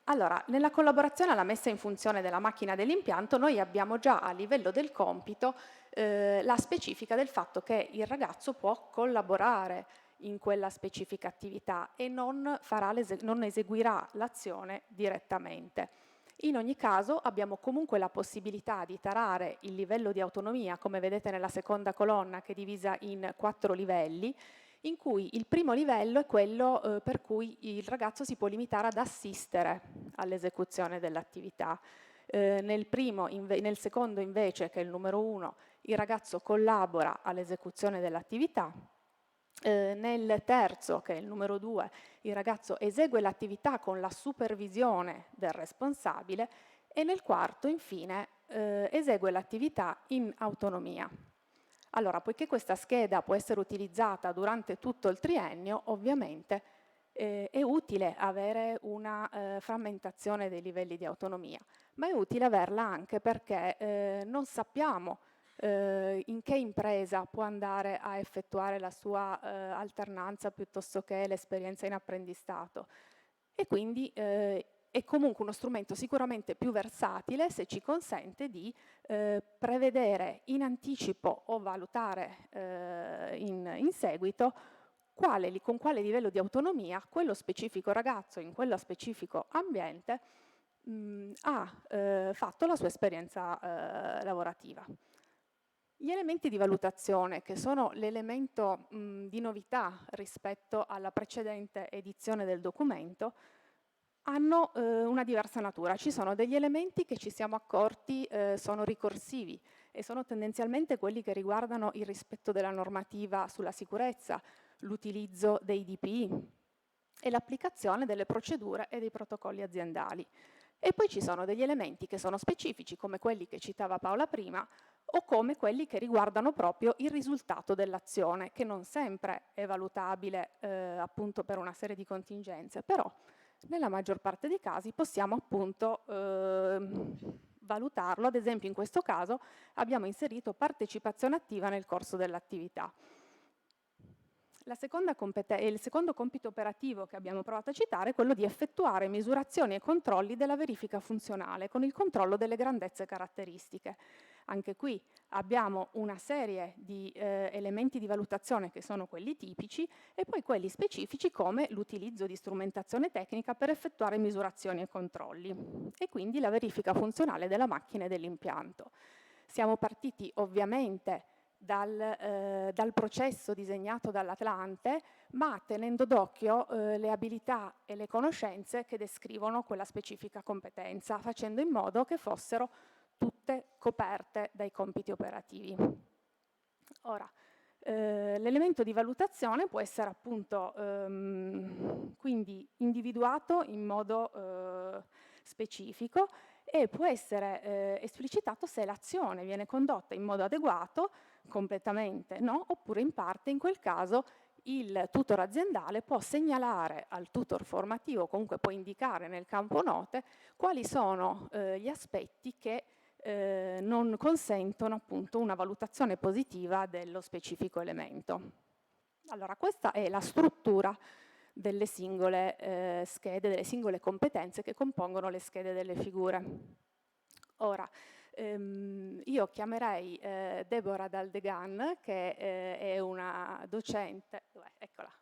E: Allora, nella collaborazione alla messa in funzione della macchina dell'impianto noi abbiamo già a livello del compito la specifica del fatto che il ragazzo può collaborare in quella specifica attività e non eseguirà l'azione direttamente. In ogni caso abbiamo comunque la possibilità di tarare il livello di autonomia, come vedete nella seconda colonna, che è divisa in 4 livelli, in cui il primo livello è quello per cui il ragazzo si può limitare ad assistere all'esecuzione dell'attività. Nel secondo invece, che è il numero 1, il ragazzo collabora all'esecuzione dell'attività. Nel terzo, che è il numero 2, il ragazzo esegue l'attività con la supervisione del responsabile, e nel quarto, infine, esegue l'attività in autonomia. Allora, poiché questa scheda può essere utilizzata durante tutto il triennio, ovviamente è utile avere una frammentazione dei livelli di autonomia, ma è utile averla anche perché non sappiamo in che impresa può andare a effettuare la sua alternanza piuttosto che l'esperienza in apprendistato, e quindi è comunque uno strumento sicuramente più versatile se ci consente di prevedere in anticipo o valutare in seguito con quale livello di autonomia quello specifico ragazzo in quello specifico ambiente ha fatto la sua esperienza lavorativa. Gli elementi di valutazione, che sono l'elemento di novità rispetto alla precedente edizione del documento, hanno una diversa natura. Ci sono degli elementi che ci siamo accorti sono ricorsivi e sono tendenzialmente quelli che riguardano il rispetto della normativa sulla sicurezza, l'utilizzo dei DPI e l'applicazione delle procedure e dei protocolli aziendali. E poi ci sono degli elementi che sono specifici, come quelli che citava Paola prima, o come quelli che riguardano proprio il risultato dell'azione, che non sempre è valutabile appunto per una serie di contingenze, però nella maggior parte dei casi possiamo appunto valutarlo. Ad esempio in questo caso abbiamo inserito partecipazione attiva nel corso dell'attività. Il secondo compito operativo che abbiamo provato a citare è quello di effettuare misurazioni e controlli della verifica funzionale con il controllo delle grandezze caratteristiche. Anche qui abbiamo una serie di elementi di valutazione che sono quelli tipici e poi quelli specifici come l'utilizzo di strumentazione tecnica per effettuare misurazioni e controlli e quindi la verifica funzionale della macchina e dell'impianto. Siamo partiti ovviamente dal processo disegnato dall'Atlante, ma tenendo d'occhio le abilità e le conoscenze che descrivono quella specifica competenza, facendo in modo che fossero tutte coperte dai compiti operativi. Ora, l'elemento di valutazione può essere appunto quindi individuato in modo specifico e può essere esplicitato se l'azione viene condotta in modo adeguato, completamente no, oppure in parte. In quel caso il tutor aziendale può segnalare al tutor formativo, comunque può indicare nel campo note, quali sono gli aspetti che non consentono appunto una valutazione positiva dello specifico elemento. Allora, questa è la struttura delle singole schede, delle singole competenze che compongono le schede delle figure. Ora, io chiamerei Deborah Daldegan, che è una docente, eccola,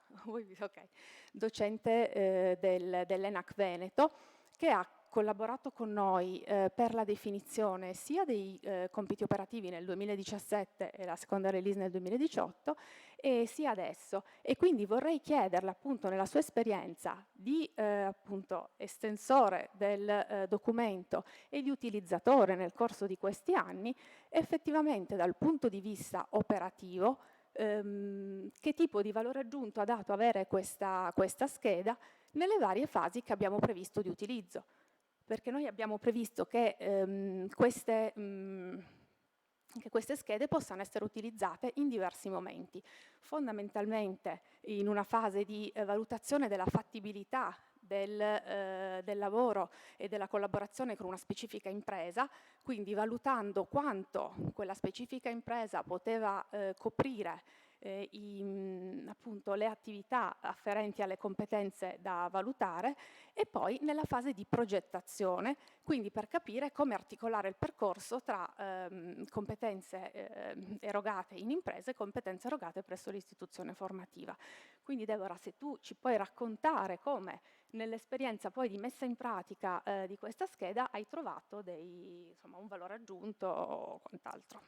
E: okay, docente dell'ENAC Veneto, che ha collaborato con noi per la definizione sia dei compiti operativi nel 2017 e la seconda release nel 2018 e sia adesso, e quindi vorrei chiederle appunto nella sua esperienza di appunto estensore del documento e di utilizzatore nel corso di questi anni, effettivamente dal punto di vista operativo che tipo di valore aggiunto ha dato avere questa scheda nelle varie fasi che abbiamo previsto di utilizzo. Perché noi abbiamo previsto che queste schede possano essere utilizzate in diversi momenti, fondamentalmente in una fase di valutazione della fattibilità del lavoro e della collaborazione con una specifica impresa, quindi valutando quanto quella specifica impresa poteva coprire appunto le attività afferenti alle competenze da valutare, e poi nella fase di progettazione, quindi per capire come articolare il percorso tra competenze erogate in imprese e competenze erogate presso l'istituzione formativa. Quindi Deborah, se tu ci puoi raccontare come nell'esperienza poi di messa in pratica di questa scheda hai trovato insomma, un valore aggiunto o quant'altro.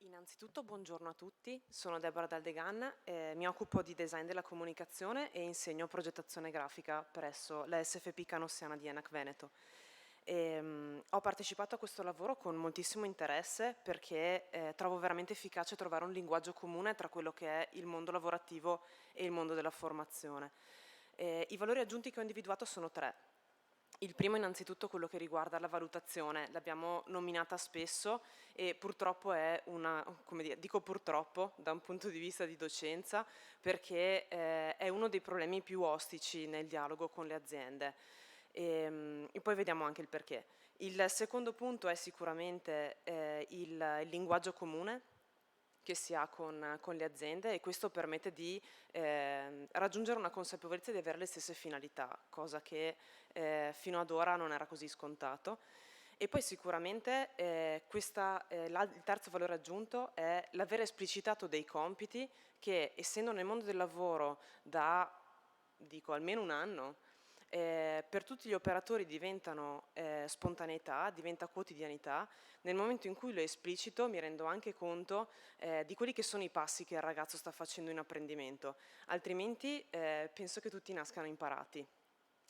F: Innanzitutto buongiorno a tutti, sono Deborah Daldegan, mi occupo di design della comunicazione e insegno progettazione grafica presso la SFP Canossiana di ENAC Veneto. Ho partecipato a questo lavoro con moltissimo interesse perché trovo veramente efficace trovare un linguaggio comune tra quello che è il mondo lavorativo e il mondo della formazione. I valori aggiunti che ho individuato sono tre. Il primo innanzitutto quello che riguarda la valutazione, l'abbiamo nominata spesso e purtroppo è come dire, dico purtroppo da un punto di vista di docenza, perché è uno dei problemi più ostici nel dialogo con le aziende e poi vediamo anche il perché. Il secondo punto è sicuramente il linguaggio comune che si ha con le aziende, e questo permette di raggiungere una consapevolezza di avere le stesse finalità, cosa che fino ad ora non era così scontato. E poi sicuramente il terzo valore aggiunto è l'aver esplicitato dei compiti che, essendo nel mondo del lavoro da, dico, almeno un anno, per tutti gli operatori diventano spontaneità, diventa quotidianità. Nel momento in cui lo esplicito mi rendo anche conto di quelli che sono i passi che il ragazzo sta facendo in apprendimento, altrimenti penso che tutti nascano imparati.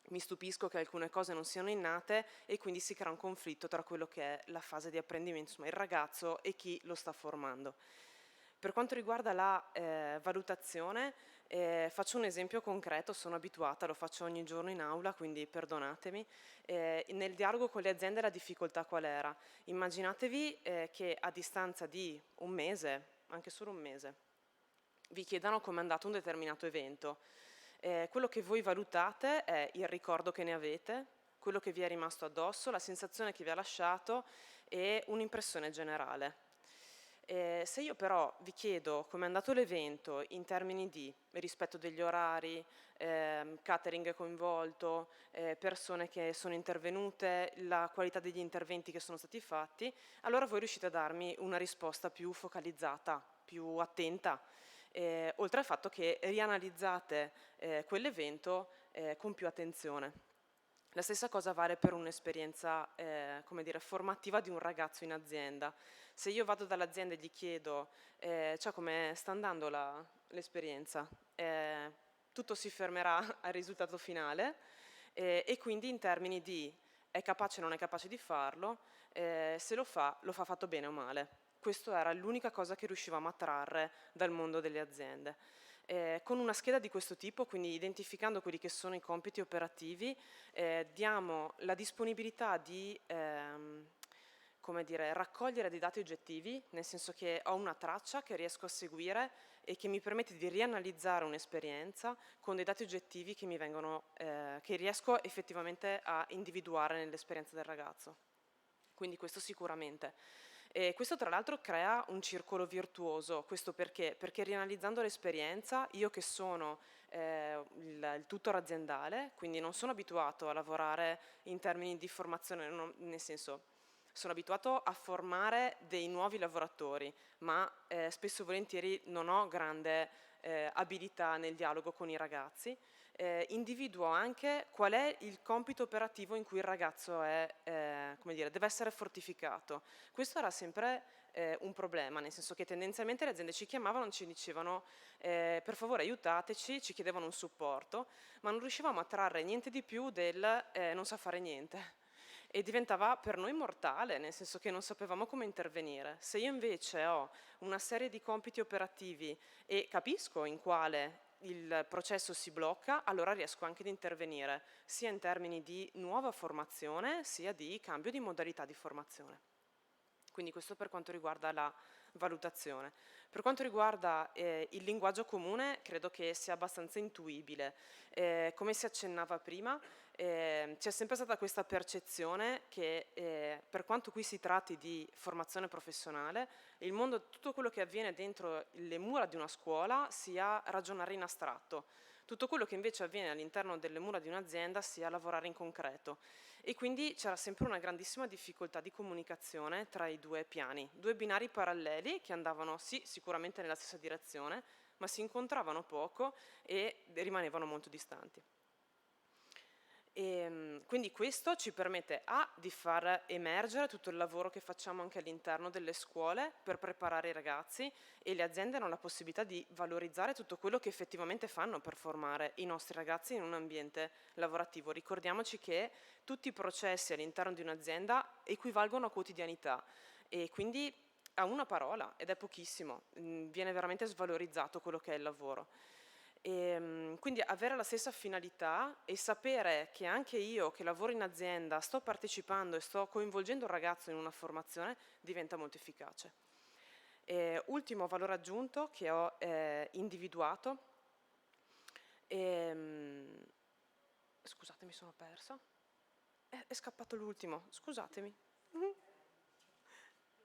F: Mi stupisco che alcune cose non siano innate e quindi si crea un conflitto tra quello che è la fase di apprendimento, insomma il ragazzo, e chi lo sta formando. Per quanto riguarda la valutazione, faccio un esempio concreto, sono abituata, lo faccio ogni giorno in aula, quindi perdonatemi. Nel dialogo con le aziende la difficoltà qual era? Immaginatevi che a distanza di un mese, anche solo un mese, vi chiedano come è andato un determinato evento. Quello che voi valutate è il ricordo che ne avete, quello che vi è rimasto addosso, la sensazione che vi ha lasciato e un'impressione generale. Se io però vi chiedo come è andato l'evento in termini di rispetto degli orari, catering coinvolto, persone che sono intervenute, la qualità degli interventi che sono stati fatti, allora voi riuscite a darmi una risposta più focalizzata, più attenta, oltre al fatto che rianalizzate quell'evento con più attenzione. La stessa cosa vale per un'esperienza come dire, formativa di un ragazzo in azienda. Se io vado dall'azienda e gli chiedo cioè come sta andando l'esperienza, tutto si fermerà al risultato finale e quindi in termini di è capace o non è capace di farlo, se lo fa fatto bene o male. Questa era l'unica cosa che riuscivamo a trarre dal mondo delle aziende. Con una scheda di questo tipo, quindi identificando quelli che sono i compiti operativi, diamo la disponibilità di come dire, raccogliere dei dati oggettivi, nel senso che ho una traccia che riesco a seguire e che mi permette di rianalizzare un'esperienza con dei dati oggettivi che mi vengono, che riesco effettivamente a individuare nell'esperienza del ragazzo. Quindi questo sicuramente. E questo tra l'altro crea un circolo virtuoso, questo perché? Perché rianalizzando l'esperienza, io che sono il tutor aziendale, quindi non sono abituato a lavorare in termini di formazione, nel senso sono abituato a formare dei nuovi lavoratori, ma spesso e volentieri non ho grande abilità nel dialogo con i ragazzi. Individuo anche qual è il compito operativo in cui il ragazzo è, come dire, deve essere fortificato. Questo era sempre un problema, nel senso che tendenzialmente le aziende ci chiamavano e ci dicevano per favore aiutateci, ci chiedevano un supporto, ma non riuscivamo a trarre niente di più del non sa fare niente. E diventava per noi mortale, nel senso che non sapevamo come intervenire. Se io invece ho una serie di compiti operativi e capisco in quale il processo si blocca, allora riesco anche ad intervenire, sia in termini di nuova formazione, sia di cambio di modalità di formazione. Quindi questo per quanto riguarda la valutazione. Per quanto riguarda il linguaggio comune, credo che sia abbastanza intuibile. Come si accennava prima, c'è sempre stata questa percezione che per quanto qui si tratti di formazione professionale, il mondo, tutto quello che avviene dentro le mura di una scuola sia ragionare in astratto. Tutto quello che invece avviene all'interno delle mura di un'azienda sia lavorare in concreto. E quindi c'era sempre una grandissima difficoltà di comunicazione tra i due piani, due binari paralleli che andavano sì sicuramente nella stessa direzione, ma si incontravano poco e rimanevano molto distanti. E quindi questo ci permette di far emergere tutto il lavoro che facciamo anche all'interno delle scuole per preparare i ragazzi, e le aziende hanno la possibilità di valorizzare tutto quello che effettivamente fanno per formare i nostri ragazzi in un ambiente lavorativo. Ricordiamoci che tutti i processi all'interno di un'azienda equivalgono a quotidianità e quindi a una parola, ed è pochissimo, viene veramente svalorizzato quello che è il lavoro. Quindi avere la stessa finalità e sapere che anche io che lavoro in azienda sto partecipando e sto coinvolgendo il ragazzo in una formazione diventa molto efficace. Ultimo valore aggiunto che ho individuato, scusate mi sono persa, è scappato l'ultimo, scusatemi.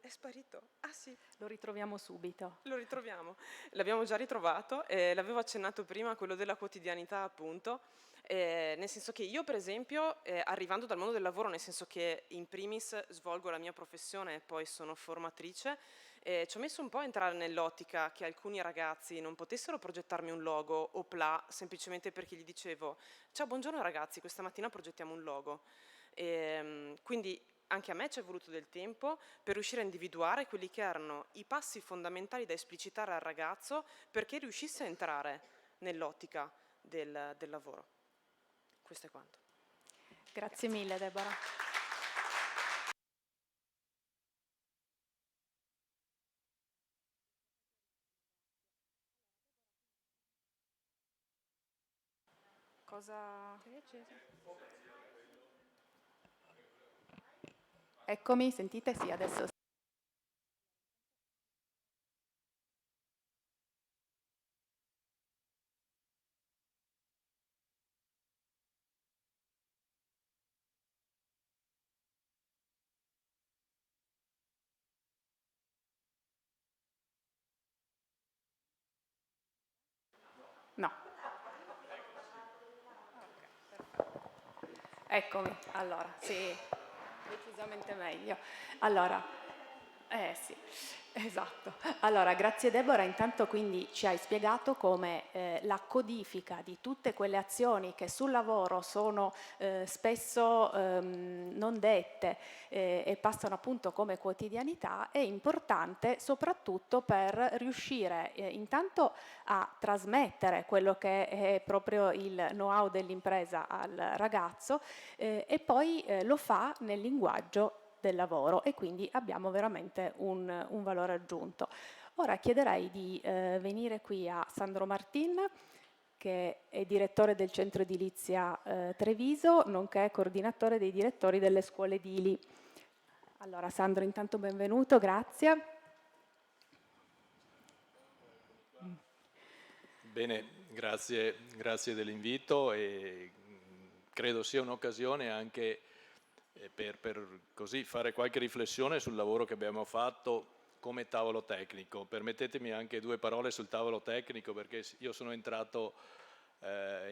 F: È sparito. Ah sì.
E: Lo ritroviamo subito.
F: Lo ritroviamo. L'abbiamo già ritrovato, l'avevo accennato prima, quello della quotidianità appunto, nel senso che io per esempio, arrivando dal mondo del lavoro, nel senso che in primis svolgo la mia professione e poi sono formatrice, ci ho messo un po' a entrare nell'ottica che alcuni ragazzi non potessero progettarmi un logo o PLA semplicemente perché gli dicevo ciao buongiorno ragazzi, questa mattina progettiamo un logo. Quindi anche a me ci è voluto del tempo per riuscire a individuare quelli che erano i passi fondamentali da esplicitare al ragazzo perché riuscisse a entrare nell'ottica del lavoro. Questo è quanto.
E: Grazie mille Deborah. Cosa? Eccomi, sentite? Sì, adesso. No. Eccomi, allora, sì, decisamente meglio. Allora, sì, esatto. Allora, grazie Deborah, intanto quindi ci hai spiegato come la codifica di tutte quelle azioni che sul lavoro sono spesso non dette e passano appunto come quotidianità è importante soprattutto per riuscire intanto a trasmettere quello che è proprio il know-how dell'impresa al ragazzo e poi lo fa nel linguaggio del lavoro e quindi abbiamo veramente un valore aggiunto. Ora chiederei di venire qui a Sandro Martin, che è direttore del Centro Edilizia Treviso, nonché coordinatore dei direttori delle scuole edili. Allora Sandro, intanto benvenuto, grazie.
G: Bene, grazie dell'invito e credo sia un'occasione anche per così fare qualche riflessione sul lavoro che abbiamo fatto come tavolo tecnico. Permettetemi anche 2 parole sul tavolo tecnico perché io sono entrato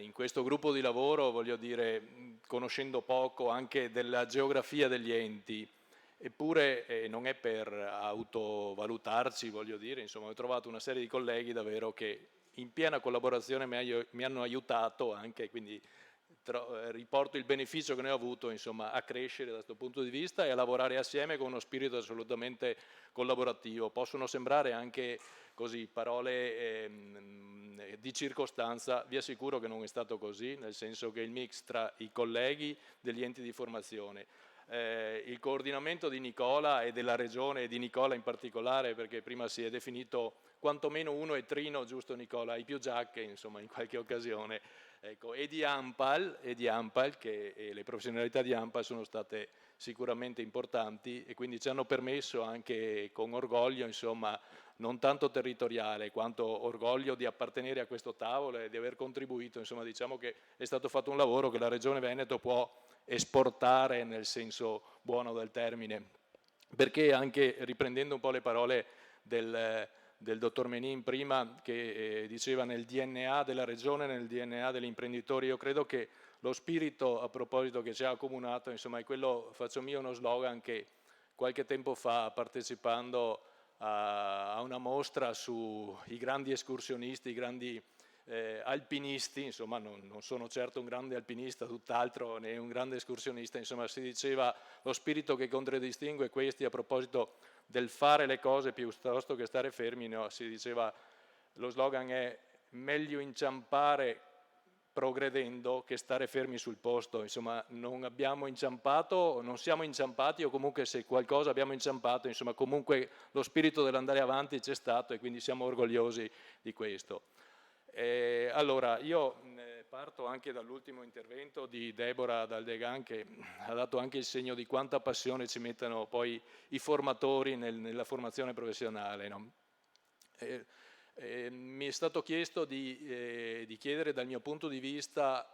G: in questo gruppo di lavoro, voglio dire, conoscendo poco anche della geografia degli enti, eppure non è per autovalutarci, voglio dire, insomma ho trovato una serie di colleghi davvero che in piena collaborazione mi hanno aiutato anche, quindi riporto il beneficio che ne ho avuto insomma, a crescere da questo punto di vista e a lavorare assieme con uno spirito assolutamente collaborativo. Possono sembrare anche così parole di circostanza, vi assicuro che non è stato così, nel senso che il mix tra i colleghi degli enti di formazione, il coordinamento di Nicola e della regione e di Nicola in particolare, perché prima si è definito quantomeno uno e trino, giusto Nicola, hai più giacche insomma in qualche occasione, ecco, e di Ampal che le professionalità di Ampal sono state sicuramente importanti e quindi ci hanno permesso anche con orgoglio insomma non tanto territoriale quanto orgoglio di appartenere a questo tavolo e di aver contribuito, insomma diciamo che è stato fatto un lavoro che la Regione Veneto può esportare nel senso buono del termine, perché anche riprendendo un po' le parole del dottor Menin prima che diceva nel DNA della Regione, nel DNA degli imprenditori, io credo che lo spirito a proposito che ci ha accomunato insomma è quello, faccio mio uno slogan che qualche tempo fa partecipando a una mostra sui grandi escursionisti, i grandi alpinisti, insomma non sono certo un grande alpinista, tutt'altro, né un grande escursionista, insomma si diceva lo spirito che contraddistingue questi a proposito del fare le cose piuttosto che stare fermi, no? Si diceva, lo slogan è meglio inciampare progredendo che stare fermi sul posto, insomma non abbiamo inciampato, non siamo inciampati o comunque se qualcosa abbiamo inciampato, insomma comunque lo spirito dell'andare avanti c'è stato e quindi siamo orgogliosi di questo. Allora, io parto anche dall'ultimo intervento di Deborah Daldegan, che ha dato anche il segno di quanta passione ci mettono poi i formatori nella formazione professionale, no? Mi è stato chiesto di chiedere dal mio punto di vista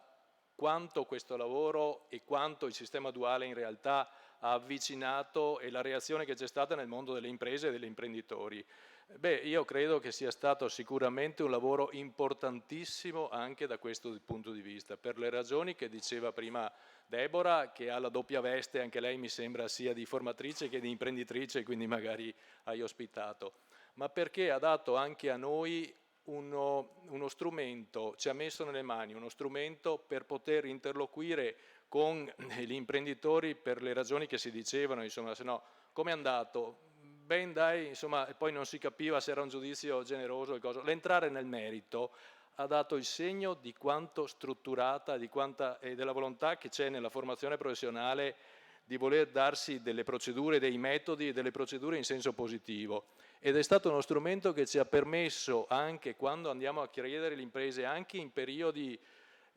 G: quanto questo lavoro e quanto il sistema duale in realtà ha avvicinato e la reazione che c'è stata nel mondo delle imprese e degli imprenditori. Beh, io credo che sia stato sicuramente un lavoro importantissimo anche da questo punto di vista, per le ragioni che diceva prima Deborah, che ha la doppia veste, anche lei mi sembra sia di formatrice che di imprenditrice, quindi magari hai ospitato, ma perché ha dato anche a noi uno strumento, ci ha messo nelle mani uno strumento per poter interloquire con gli imprenditori per le ragioni che si dicevano, insomma, se no, come è andato? Ben dai, insomma, e poi non si capiva se era un giudizio generoso o cosa. L'entrare nel merito ha dato il segno di quanto strutturata, e della volontà che c'è nella formazione professionale di voler darsi delle procedure, dei metodi e delle procedure in senso positivo. Ed è stato uno strumento che ci ha permesso, anche quando andiamo a chiedere le imprese, anche in periodi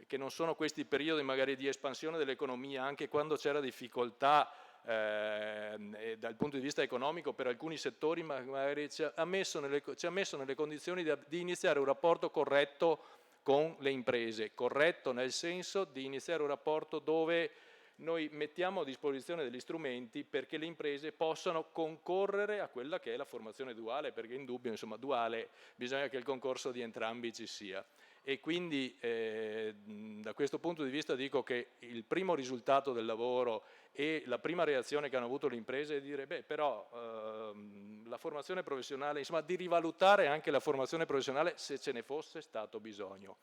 G: che non sono questi periodi magari di espansione dell'economia, anche quando c'era difficoltà dal punto di vista economico per alcuni settori, magari ci ha messo nelle condizioni di iniziare un rapporto corretto con le imprese, corretto nel senso di iniziare un rapporto dove noi mettiamo a disposizione degli strumenti perché le imprese possano concorrere a quella che è la formazione duale, perché in dubbio, insomma, duale bisogna che il concorso di entrambi ci sia. E quindi da questo punto di vista dico che il primo risultato del lavoro e la prima reazione che hanno avuto le imprese è dire, beh, però la formazione professionale, insomma, di rivalutare anche la formazione professionale se ce ne fosse stato bisogno,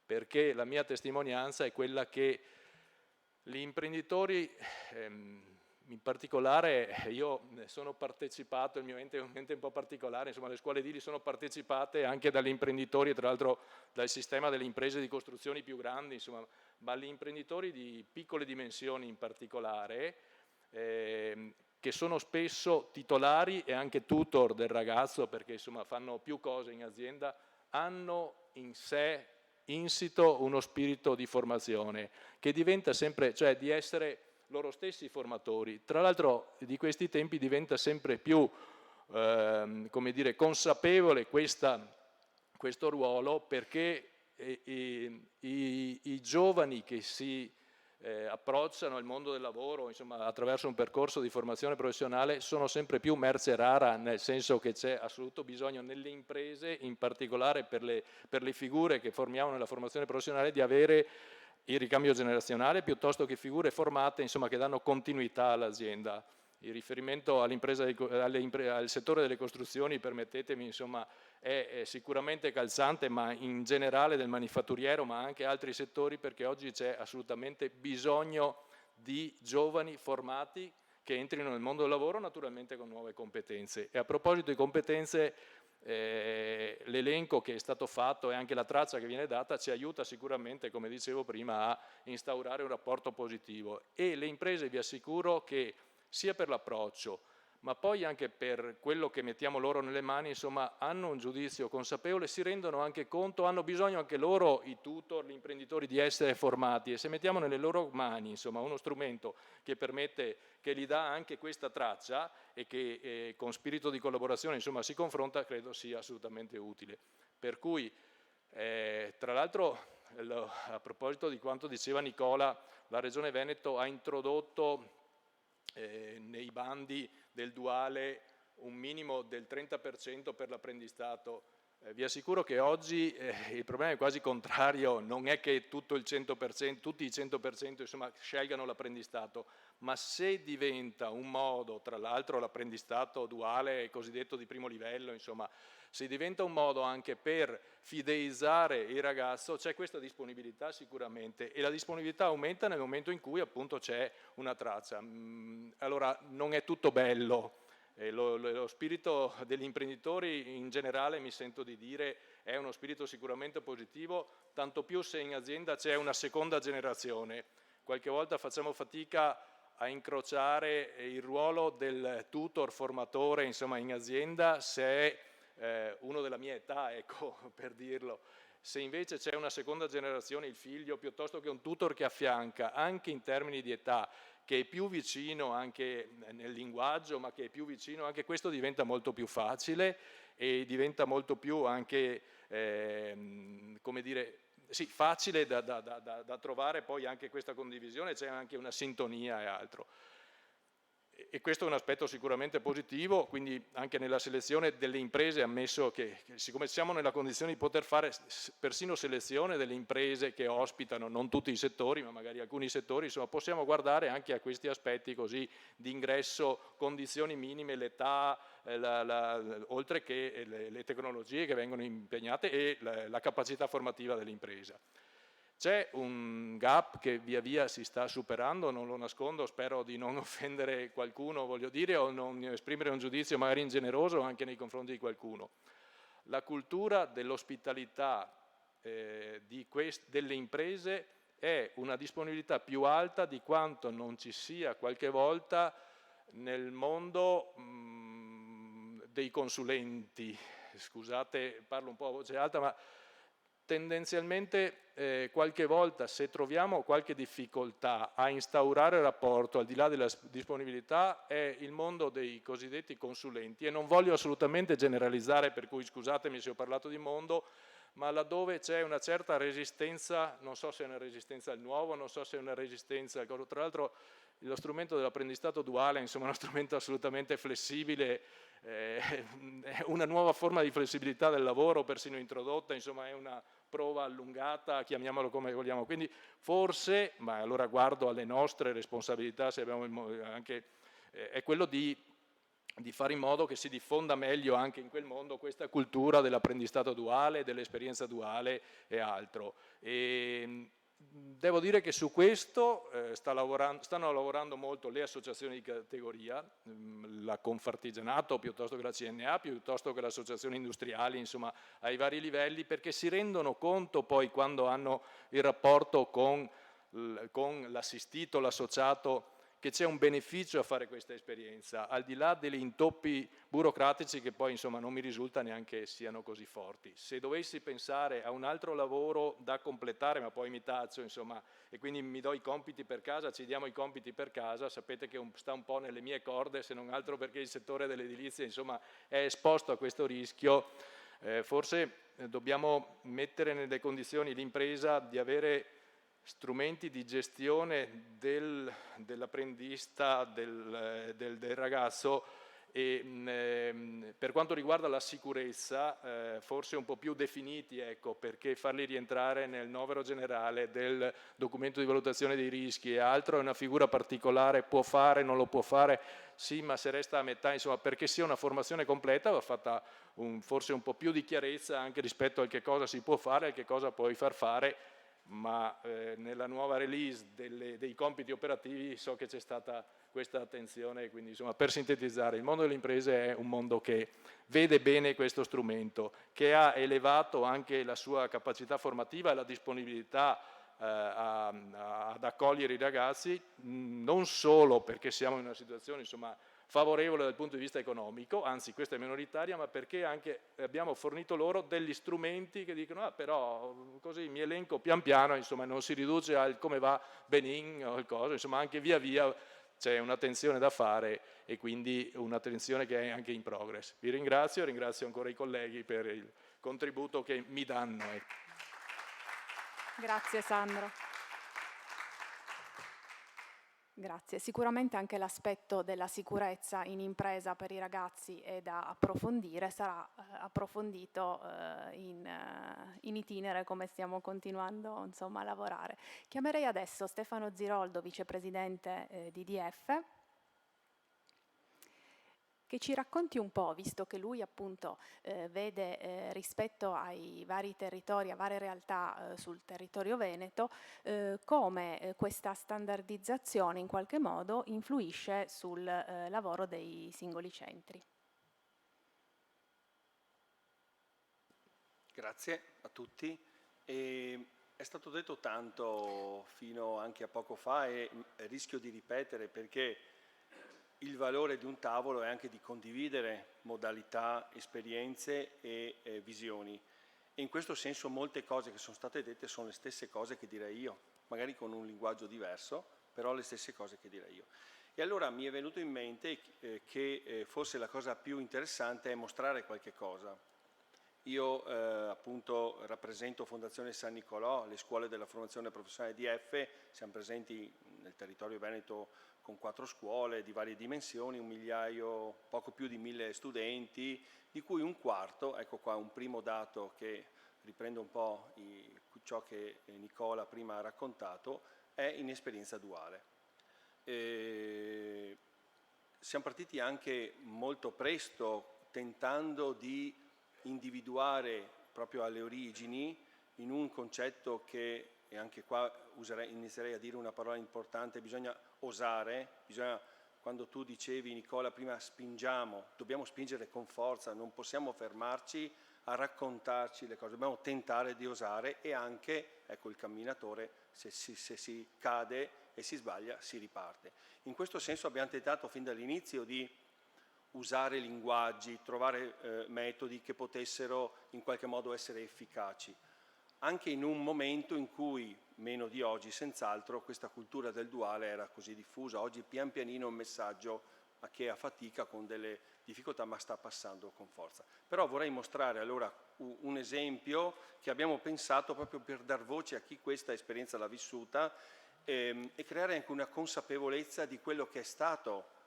G: perché la mia testimonianza è quella che gli imprenditori, in particolare io sono partecipato, il mio ente è un ente un po' particolare, insomma le scuole edili sono partecipate anche dagli imprenditori, tra l'altro dal sistema delle imprese di costruzioni più grandi, insomma, ma gli imprenditori di piccole dimensioni in particolare, che sono spesso titolari e anche tutor del ragazzo, perché insomma fanno più cose in azienda, hanno in sé insito uno spirito di formazione che diventa sempre, cioè di essere loro stessi formatori. Tra l'altro di questi tempi diventa sempre più come dire, consapevole questo ruolo, perché i giovani che si approcciano al mondo del lavoro, insomma, attraverso un percorso di formazione professionale, sono sempre più merce rara, nel senso che c'è assoluto bisogno nelle imprese, in particolare per le figure che formiamo nella formazione professionale, di avere il ricambio generazionale piuttosto che figure formate, insomma, che danno continuità all'azienda. Il riferimento al settore delle costruzioni, permettetemi, insomma, è sicuramente calzante, ma in generale del manifatturiero, ma anche altri settori, perché oggi c'è assolutamente bisogno di giovani formati che entrino nel mondo del lavoro, naturalmente con nuove competenze. E a proposito di competenze, l'elenco che è stato fatto e anche la traccia che viene data ci aiuta sicuramente, come dicevo prima, a instaurare un rapporto positivo. E le imprese, vi assicuro che sia per l'approccio, ma poi anche per quello che mettiamo loro nelle mani, insomma, hanno un giudizio consapevole, si rendono anche conto, hanno bisogno anche loro, i tutor, gli imprenditori, di essere formati, e se mettiamo nelle loro mani, insomma, uno strumento che permette, che gli dà anche questa traccia e che con spirito di collaborazione, insomma, si confronta, credo sia assolutamente utile. Per cui, tra l'altro, a proposito di quanto diceva Nicola, la Regione Veneto ha introdotto nei bandi del duale un minimo del 30% per l'apprendistato. Vi assicuro che oggi il problema è quasi contrario, non è che tutto il 100%, tutti i 100% insomma, scelgano l'apprendistato, ma se diventa un modo, tra l'altro l'apprendistato duale cosiddetto di primo livello, insomma, se diventa un modo anche per fideizzare il ragazzo, c'è questa disponibilità sicuramente, e la disponibilità aumenta nel momento in cui appunto c'è una traccia. Allora non è tutto bello. Lo spirito degli imprenditori in generale, mi sento di dire, è uno spirito sicuramente positivo, tanto più se in azienda c'è una seconda generazione. Qualche volta facciamo fatica a incrociare il ruolo del tutor formatore, insomma, in azienda, se è uno della mia età, ecco, per dirlo. Se invece c'è una seconda generazione, il figlio, piuttosto che un tutor che affianca, anche in termini di età, che è più vicino anche nel linguaggio, ma che è più vicino, anche questo diventa molto più facile e diventa molto più anche, come dire, sì, facile da trovare poi anche questa condivisione, c'è anche una sintonia e altro. E questo è un aspetto sicuramente positivo, quindi anche nella selezione delle imprese, ammesso che siccome siamo nella condizione di poter fare persino selezione delle imprese che ospitano, non tutti i settori, ma magari alcuni settori, insomma possiamo guardare anche a questi aspetti così di ingresso, condizioni minime, l'età, oltre che le tecnologie che vengono impegnate e la capacità formativa dell'impresa. C'è un gap che via via si sta superando, non lo nascondo, spero di non offendere qualcuno, voglio dire, o non esprimere un giudizio magari ingeneroso anche nei confronti di qualcuno. La cultura dell'ospitalità delle imprese è una disponibilità più alta di quanto non ci sia qualche volta nel mondo dei consulenti. Scusate, parlo un po' a voce alta, ma tendenzialmente qualche volta se troviamo qualche difficoltà a instaurare il rapporto al di là della disponibilità è il mondo dei cosiddetti consulenti, e non voglio assolutamente generalizzare, per cui scusatemi se ho parlato di mondo, ma laddove c'è una certa resistenza, non so se è una resistenza al nuovo, non so se è una resistenza al cosa. Tra l'altro lo strumento dell'apprendistato duale insomma, è uno strumento assolutamente flessibile, è una nuova forma di flessibilità del lavoro persino introdotta, insomma è una prova allungata, chiamiamolo come vogliamo. Quindi forse, ma allora guardo alle nostre responsabilità, se abbiamo anche, è quello di fare in modo che si diffonda meglio anche in quel mondo questa cultura dell'apprendistato duale, dell'esperienza duale e altro. Devo dire che su questo stanno lavorando molto le associazioni di categoria, la Confartigianato piuttosto che la CNA, piuttosto che le associazioni industriali, insomma ai vari livelli, perché si rendono conto poi quando hanno il rapporto con l'assistito, l'associato, che c'è un beneficio a fare questa esperienza, al di là degli intoppi burocratici che poi insomma non mi risulta neanche siano così forti. Se dovessi pensare a un altro lavoro da completare, ma poi mi taccio insomma, e quindi mi do i compiti per casa, ci diamo i compiti per casa, sapete che sta un po' nelle mie corde, se non altro perché il settore dell'edilizia insomma è esposto a questo rischio. Forse dobbiamo mettere nelle condizioni l'impresa di avere strumenti di gestione dell'apprendista, del ragazzo, e per quanto riguarda la sicurezza forse un po' più definiti, ecco, perché farli rientrare nel novero generale del documento di valutazione dei rischi e altro è una figura particolare, può fare, non lo può fare, sì, ma se resta a metà, insomma, perché sia una formazione completa va fatta forse un po' più di chiarezza anche rispetto al che cosa si può fare e al che cosa puoi far fare. Ma nella nuova release dei compiti operativi so che c'è stata questa attenzione, quindi insomma per sintetizzare il mondo delle imprese è un mondo che vede bene questo strumento, che ha elevato anche la sua capacità formativa e la disponibilità ad accogliere i ragazzi, non solo perché siamo in una situazione insomma favorevole dal punto di vista economico, anzi questa è minoritaria, ma perché anche abbiamo fornito loro degli strumenti che dicono però così mi elenco pian piano, insomma non si riduce al come va Benin o il coso, insomma anche via via c'è un'attenzione da fare e quindi un'attenzione che è anche in progress. Vi ringrazio ancora i colleghi per il contributo che mi danno.
E: Grazie Sandro. Grazie. Sicuramente anche l'aspetto della sicurezza in impresa per i ragazzi è da approfondire, sarà approfondito in itinere come stiamo continuando insomma, a lavorare. Chiamerei adesso Stefano Ziroldo, vicepresidente di DF, che ci racconti un po', visto che lui appunto vede rispetto ai vari territori, a varie realtà sul territorio veneto, come questa standardizzazione in qualche modo influisce sul lavoro dei singoli centri.
H: Grazie a tutti. È stato detto tanto fino anche a poco fa e rischio di ripetere perché il valore di un tavolo è anche di condividere modalità, esperienze e visioni. E in questo senso molte cose che sono state dette sono le stesse cose che direi io, magari con un linguaggio diverso, però le stesse cose che direi io. E allora mi è venuto in mente che forse la cosa più interessante è mostrare qualche cosa. Io appunto rappresento Fondazione San Nicolò, le scuole della formazione professionale DF, siamo presenti nel territorio veneto con 4 scuole di varie dimensioni, 1 migliaio, poco più di 1000 studenti, di cui un quarto, ecco qua un primo dato che riprende un po' ciò che Nicola prima ha raccontato, è in esperienza duale. Siamo partiti anche molto presto tentando di individuare proprio alle origini in un concetto che, e anche qua inizierei a dire una parola importante, bisogna osare, quando tu dicevi Nicola prima dobbiamo spingere con forza, non possiamo fermarci a raccontarci le cose, dobbiamo tentare di osare e anche, ecco il camminatore, se si cade e si sbaglia si riparte. In questo senso abbiamo tentato fin dall'inizio di usare linguaggi, trovare metodi che potessero in qualche modo essere efficaci, anche in un momento in cui, meno di oggi senz'altro, questa cultura del duale era così diffusa. Oggi pian pianino è un messaggio che a fatica, con delle difficoltà, ma sta passando con forza. Però vorrei mostrare allora un esempio che abbiamo pensato proprio per dar voce a chi questa esperienza l'ha vissuta e creare anche una consapevolezza di quello che è stato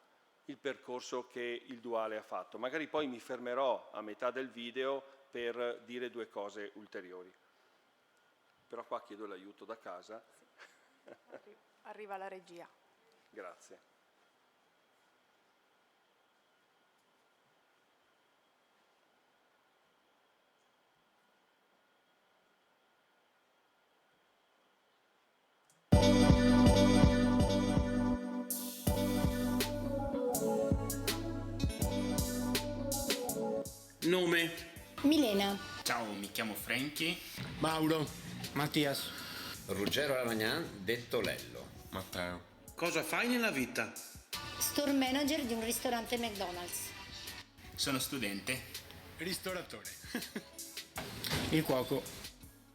H: il percorso che il duale ha fatto. Magari poi mi fermerò a metà del video per dire 2 cose ulteriori. Però qua chiedo l'aiuto da casa.
E: Arriva la regia.
H: Grazie.
I: Nome?
J: Milena.
I: Ciao, mi chiamo Frankie.
K: Mauro.
L: Mattias.
M: Ruggero Ravagnan, detto Lello.
K: Matteo.
I: Cosa fai nella vita?
J: Store manager di un ristorante McDonald's.
I: Sono studente.
K: Ristoratore.
L: Il cuoco.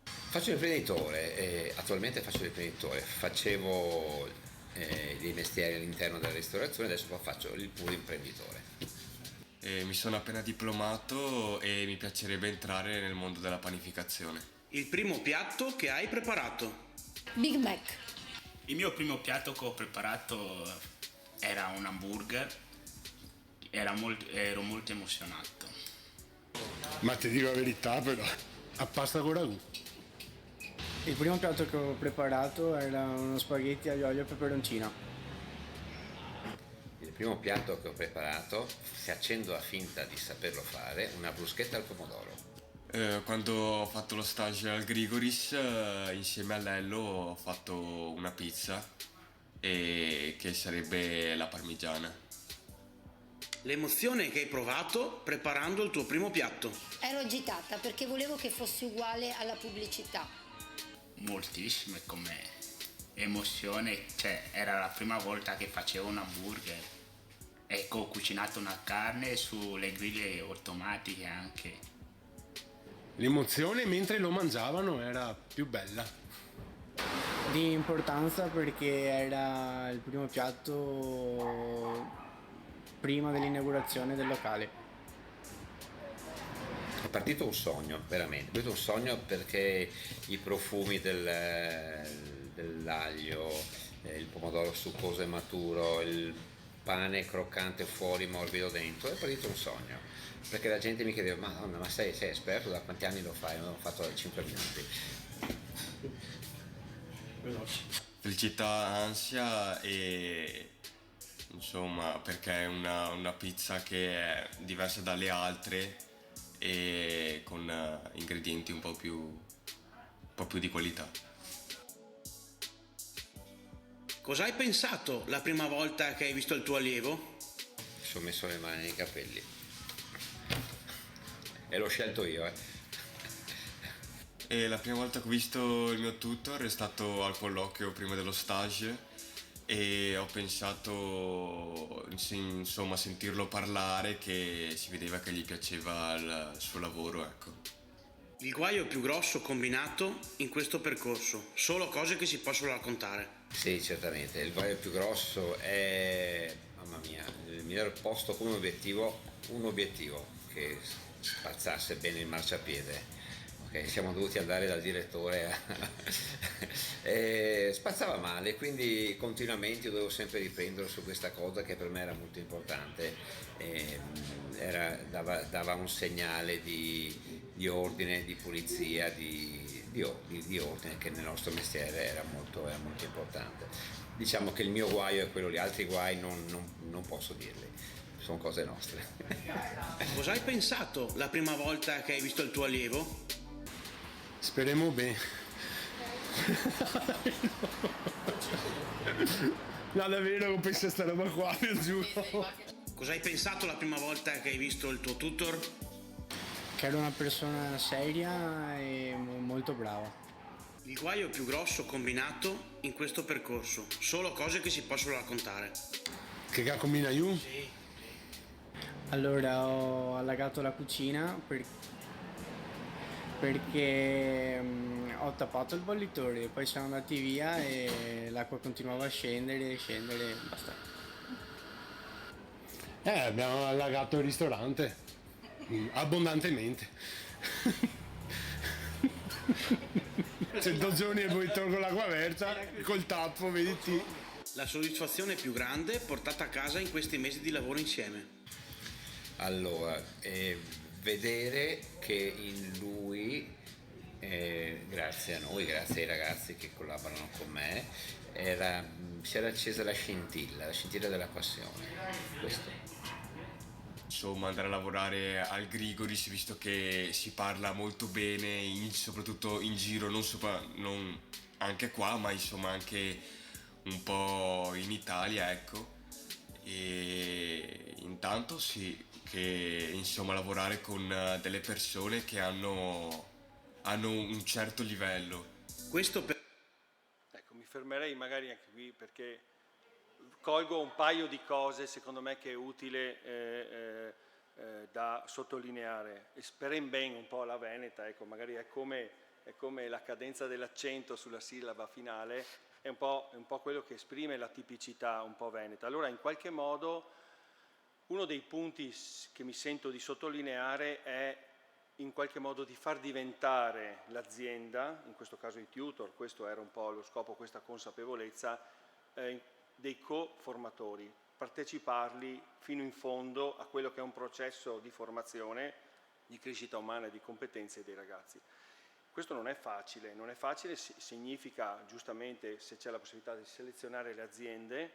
M: Faccio l'imprenditore, attualmente faccio l'imprenditore. Facevo dei mestieri all'interno della ristorazione, adesso faccio il puro imprenditore.
K: Mi sono appena diplomato e mi piacerebbe entrare nel mondo della panificazione.
I: Il primo piatto che hai preparato?
J: Big Mac.
N: Il mio primo piatto che ho preparato era un hamburger. Ero molto emozionato.
K: Ma ti dico la verità però, a pasta con ragù.
L: Il primo piatto che ho preparato era uno spaghetti aglio olio e peperoncino.
M: Il primo piatto che ho preparato, facendo la finta di saperlo fare, una bruschetta al pomodoro.
K: Quando ho fatto lo stage al Grigoris, insieme a Lello ho fatto una pizza che sarebbe la parmigiana.
I: L'emozione che hai provato preparando il tuo primo piatto?
J: Ero agitata perché volevo che fosse uguale alla pubblicità.
N: Moltissime come emozione, era la prima volta che facevo un hamburger. Ecco, ho cucinato una carne sulle griglie automatiche anche.
K: L'emozione mentre lo mangiavano era più bella.
L: Di importanza perché era il primo piatto prima dell'inaugurazione del locale.
M: È partito un sogno, veramente, questo è un sogno perché i profumi dell'aglio, il pomodoro succoso e maturo, il pane croccante fuori, morbido dentro, è partito un sogno, perché la gente mi chiedeva, Madonna, ma sei esperto, da quanti anni lo fai? Non l'ho fatto da 5 minuti.
K: Felicità, ansia e insomma perché è una pizza che è diversa dalle altre e con ingredienti un po' più di qualità.
I: Cosa hai pensato la prima volta che hai visto il tuo allievo?
M: Mi sono messo le mani nei capelli e l'ho scelto io.
K: E la prima volta che ho visto il mio tutor è stato al colloquio prima dello stage e ho pensato, insomma, sentirlo parlare, che si vedeva che gli piaceva il suo lavoro, ecco.
I: Il guaio più grosso combinato in questo percorso, solo cose che si possono raccontare.
M: Sì, certamente, il guaio più grosso è, mamma mia, il miglior posto come obiettivo, un obiettivo che spazzasse bene il marciapiede. Okay, siamo dovuti andare dal direttore e spazzava male, quindi continuamente io dovevo sempre riprendere su questa cosa che per me era molto importante. Dava un segnale di ordine, di pulizia, di ordine che nel nostro mestiere era molto importante. Diciamo che il mio guaio è quello lì, altri guai non posso dirli, sono cose nostre.
I: Cosa hai pensato la prima volta che hai visto il tuo allievo?
O: Speriamo bene. No, davvero non penso a sta roba qua, vi giuro.
I: Cosa hai pensato la prima volta che hai visto il tuo tutor?
L: Che era una persona seria e molto brava.
I: Il guaio più grosso combinato in questo percorso, solo cose che si possono raccontare.
O: Che combina io?
I: Sì.
L: Allora ho allagato la cucina perché ho tappato il bollitore, poi siamo andati via e l'acqua continuava a scendere, basta.
O: Abbiamo allagato il ristorante, abbondantemente. 100 giorni e poi tolgo l'acqua versa, col tappo, vedi.
I: La soddisfazione più grande portata a casa in questi mesi di lavoro insieme?
M: Allora, vedere che in lui, grazie a noi, grazie ai ragazzi che collaborano con me, si era accesa la scintilla della passione. Questo.
K: Insomma, andare a lavorare al Grigoris, visto che si parla molto bene, soprattutto in giro, non anche qua, ma insomma anche un po' in Italia, ecco. E intanto sì, che insomma lavorare con delle persone che hanno un certo livello.
H: Ecco, mi fermerei magari anche qui perché colgo un paio di cose secondo me che è utile da sottolineare. Esperen ben un po' la veneta, ecco, magari è come la cadenza dell'accento sulla sillaba finale, è un po' quello che esprime la tipicità un po' veneta. Allora in qualche modo uno dei punti che mi sento di sottolineare è in qualche modo di far diventare l'azienda, in questo caso i tutor, questo era un po' lo scopo, questa consapevolezza, dei co-formatori, parteciparli fino in fondo a quello che è un processo di formazione, di crescita umana e di competenze dei ragazzi. Questo non è facile, significa giustamente, se c'è la possibilità di selezionare le aziende,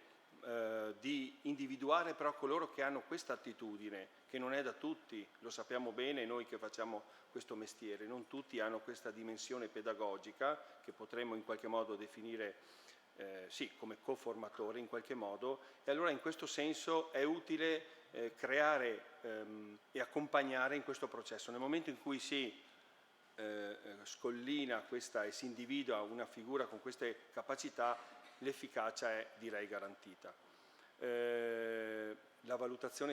H: di individuare però coloro che hanno questa attitudine, che non è da tutti, lo sappiamo bene noi che facciamo questo mestiere, non tutti hanno questa dimensione pedagogica che potremmo in qualche modo definire sì, come co-formatore in qualche modo, e allora in questo senso è utile creare e accompagnare in questo processo. Nel momento in cui si scollina questa e si individua una figura con queste capacità, l'efficacia è, direi, garantita. La valutazione,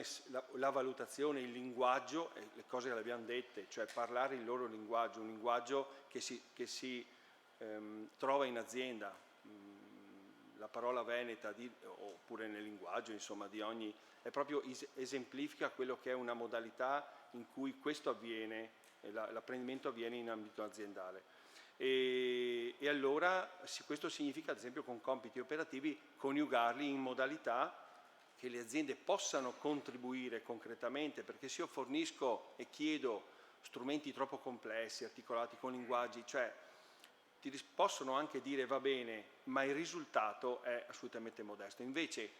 H: il linguaggio, le cose che le abbiamo dette, cioè parlare il loro linguaggio, un linguaggio che si trova in azienda, la parola veneta oppure nel linguaggio insomma di ogni, è proprio esemplifica quello che è una modalità in cui questo avviene, l'apprendimento avviene in ambito aziendale. E allora questo significa ad esempio con compiti operativi coniugarli in modalità che le aziende possano contribuire concretamente, perché se io fornisco e chiedo strumenti troppo complessi, articolati con linguaggi, cioè ti possono anche dire va bene, ma il risultato è assolutamente modesto. Invece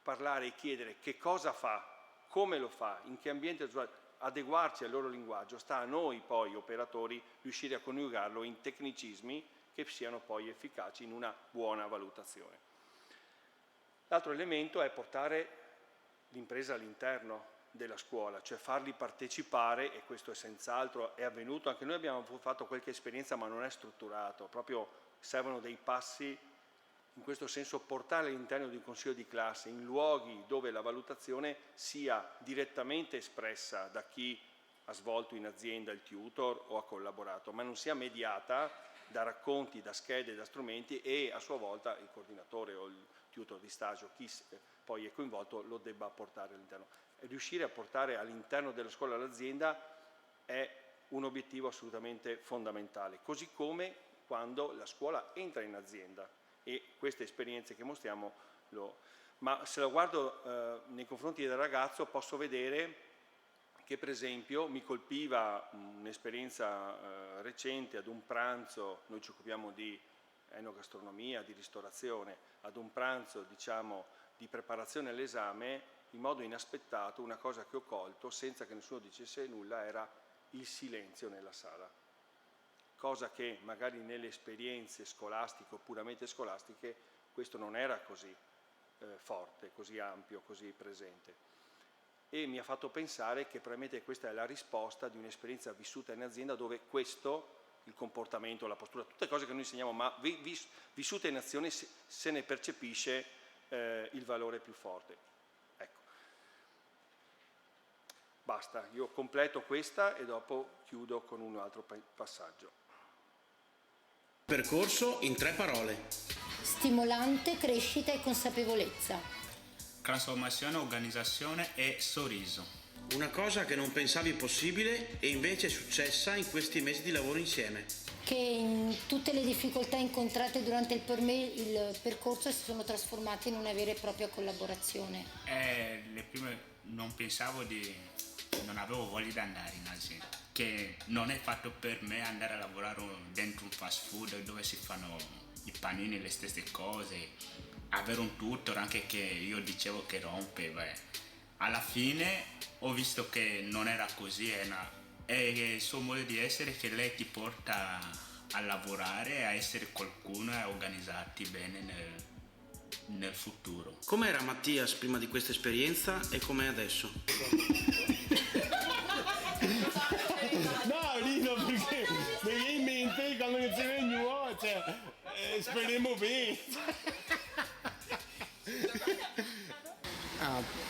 H: parlare e chiedere che cosa fa, come lo fa, in che ambiente, adeguarci al loro linguaggio, sta a noi poi operatori riuscire a coniugarlo in tecnicismi che siano poi efficaci in una buona valutazione. L'altro elemento è portare l'impresa all'interno della scuola, cioè farli partecipare, e questo è senz'altro è avvenuto, anche noi abbiamo fatto qualche esperienza ma non è strutturato, proprio servono dei passi in questo senso, portare all'interno di un consiglio di classe in luoghi dove la valutazione sia direttamente espressa da chi ha svolto in azienda il tutor o ha collaborato, ma non sia mediata da racconti, da schede, da strumenti e a sua volta il coordinatore o il tutor di stage, chi poi è coinvolto, lo debba portare all'interno. Riuscire a portare all'interno della scuola l'azienda è un obiettivo assolutamente fondamentale, così come quando la scuola entra in azienda, e queste esperienze che mostriamo ma se lo guardo nei confronti del ragazzo posso vedere che per esempio mi colpiva un'esperienza recente ad un pranzo, noi ci occupiamo di enogastronomia, di ristorazione, ad un pranzo diciamo di preparazione all'esame, in modo inaspettato una cosa che ho colto senza che nessuno dicesse nulla era il silenzio nella sala, cosa che magari nelle esperienze scolastiche o puramente scolastiche questo non era così forte, così ampio, così presente. E mi ha fatto pensare che probabilmente questa è la risposta di un'esperienza vissuta in azienda dove questo, il comportamento, la postura, tutte cose che noi insegniamo, ma vissute in azione se ne percepisce il valore più forte. Ecco. Basta, io completo questa e dopo chiudo con un altro passaggio.
I: Percorso in 3 parole.
J: Stimolante, crescita e consapevolezza.
N: Trasformazione, organizzazione e sorriso.
I: Una cosa che non pensavi possibile e invece è successa in questi mesi di lavoro insieme.
J: Che in tutte le difficoltà incontrate durante il percorso si sono trasformate in una vera e propria collaborazione.
N: Le prime non pensavo non avevo voglia di andare in azienda, che non è fatto per me andare a lavorare dentro un fast food dove si fanno i panini, le stesse cose, avere un tutor anche che io dicevo che rompe, alla fine ho visto che non era così, è il suo modo di essere che lei ti porta a lavorare, a essere qualcuno e a organizzarti bene nel futuro.
I: Com'era Mattias prima di questa esperienza e com'è adesso?
O: No, rido perché mi viene in mente quando iniziamo il nuovo, cioè, speriamo bene.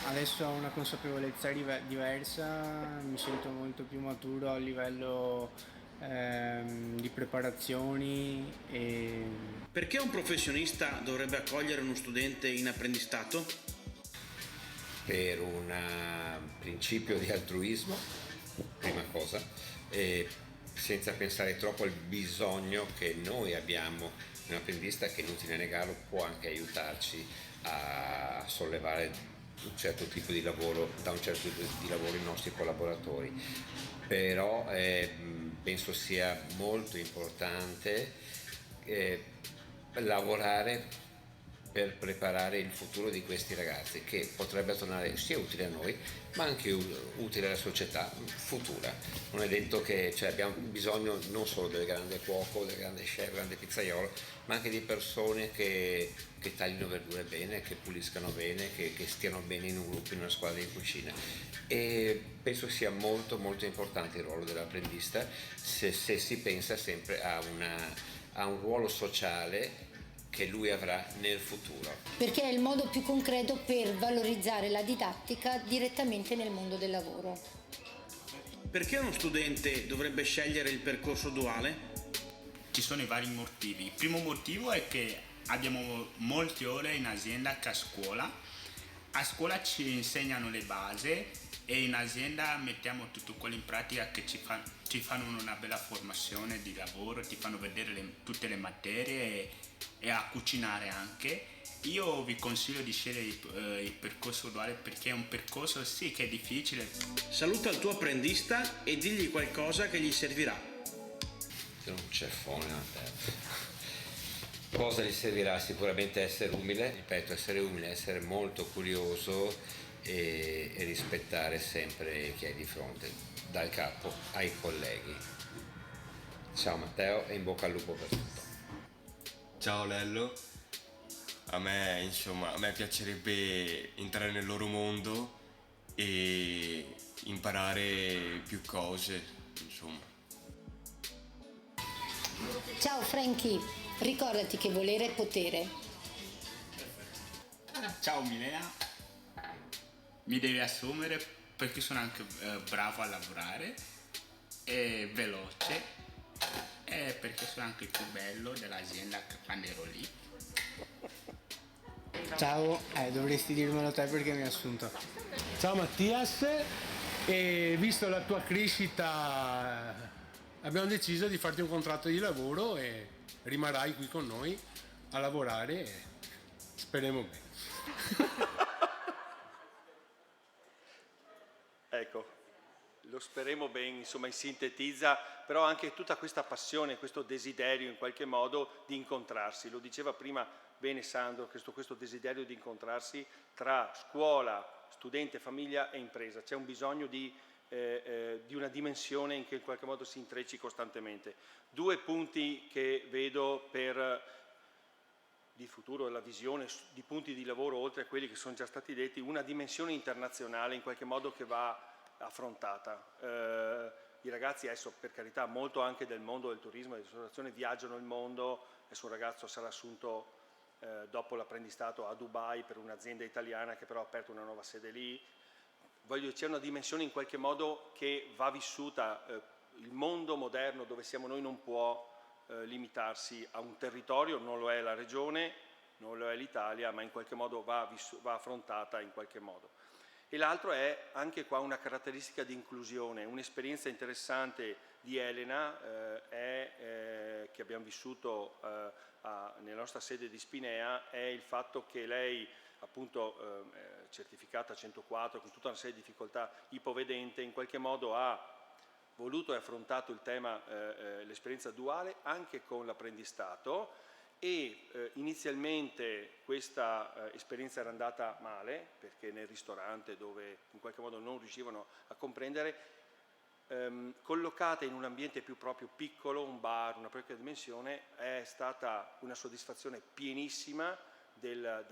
L: Adesso ho una consapevolezza diversa, mi sento molto più maturo a livello di preparazioni e...
I: Perché un professionista dovrebbe accogliere uno studente in apprendistato?
M: Per un principio di altruismo, prima cosa, e senza pensare troppo al bisogno che noi abbiamo. Un apprendista, che inutile negarlo, può anche aiutarci a sollevare un certo tipo di lavoro, da un certo tipo di lavoro i nostri collaboratori, però penso sia molto importante lavorare per preparare il futuro di questi ragazzi, che potrebbe tornare sia utile a noi ma anche utile alla società futura. Non è detto che abbiamo bisogno non solo del grande cuoco, del grande chef, del grande pizzaiolo, ma anche di persone che taglino verdure bene, che puliscano bene, che stiano bene in un gruppo, in una squadra di cucina. E penso sia molto molto importante il ruolo dell'apprendista se si pensa sempre a un ruolo sociale che lui avrà nel futuro.
J: Perché è il modo più concreto per valorizzare la didattica direttamente nel mondo del lavoro.
I: Perché uno studente dovrebbe scegliere il percorso duale?
N: Ci sono i vari motivi. Il primo motivo è che abbiamo molte ore in azienda che a scuola. A scuola ci insegnano le basi e in azienda mettiamo tutto quello in pratica che ci fanno una bella formazione di lavoro, ti fanno vedere tutte le materie e a cucinare anche. Io vi consiglio di scegliere il percorso duale perché è un percorso sì che è difficile.
I: Saluta il tuo apprendista e digli qualcosa che gli servirà.
M: Sono un ceffone a te. Cosa gli servirà? Sicuramente essere umile, ripeto, essere molto curioso e rispettare sempre chi hai di fronte, dal capo ai colleghi. Ciao Matteo e in bocca al lupo per tutto.
K: Ciao Lello, a me piacerebbe entrare nel loro mondo e imparare più cose, insomma.
J: Ciao Frankie, ricordati che volere è potere.
N: Ciao Milena, mi devi assumere perché sono anche bravo a lavorare, e veloce, e perché sono anche il più bello dell'azienda quando ero lì.
L: Ciao, dovresti dirmelo te perché mi hai assunto.
O: Ciao Mattias, e visto la tua crescita abbiamo deciso di farti un contratto di lavoro e rimarrai qui con noi a lavorare e speriamo bene.
H: Ecco, lo speriamo bene, insomma, sintetizza, però anche tutta questa passione, questo desiderio in qualche modo di incontrarsi. Lo diceva prima bene Sandro, questo desiderio di incontrarsi tra scuola, studente, famiglia e impresa. C'è un bisogno di una dimensione in che in qualche modo si intrecci costantemente. Due punti che vedo di futuro, la visione di punti di lavoro oltre a quelli che sono già stati detti, una dimensione internazionale in qualche modo che va affrontata. I ragazzi adesso, per carità, molto anche del mondo del turismo e della ristorazione, viaggiano il mondo. Adesso un ragazzo sarà assunto dopo l'apprendistato a Dubai per un'azienda italiana che però ha aperto una nuova sede lì. C'è una dimensione in qualche modo che va vissuta. Il mondo moderno dove siamo noi non può limitarsi a un territorio, non lo è la regione, non lo è l'Italia, ma in qualche modo va affrontata in qualche modo. E l'altro è anche qua una caratteristica di inclusione. Un'esperienza interessante di Elena che abbiamo vissuto nella nostra sede di Spinea è il fatto che lei, appunto certificata 104 con tutta una serie di difficoltà, ipovedente, in qualche modo ha voluto e affrontato il tema, l'esperienza duale anche con l'apprendistato, e inizialmente questa esperienza era andata male perché nel ristorante, dove in qualche modo non riuscivano a comprendere, collocata in un ambiente più proprio piccolo, un bar, una propria dimensione, è stata una soddisfazione pienissima della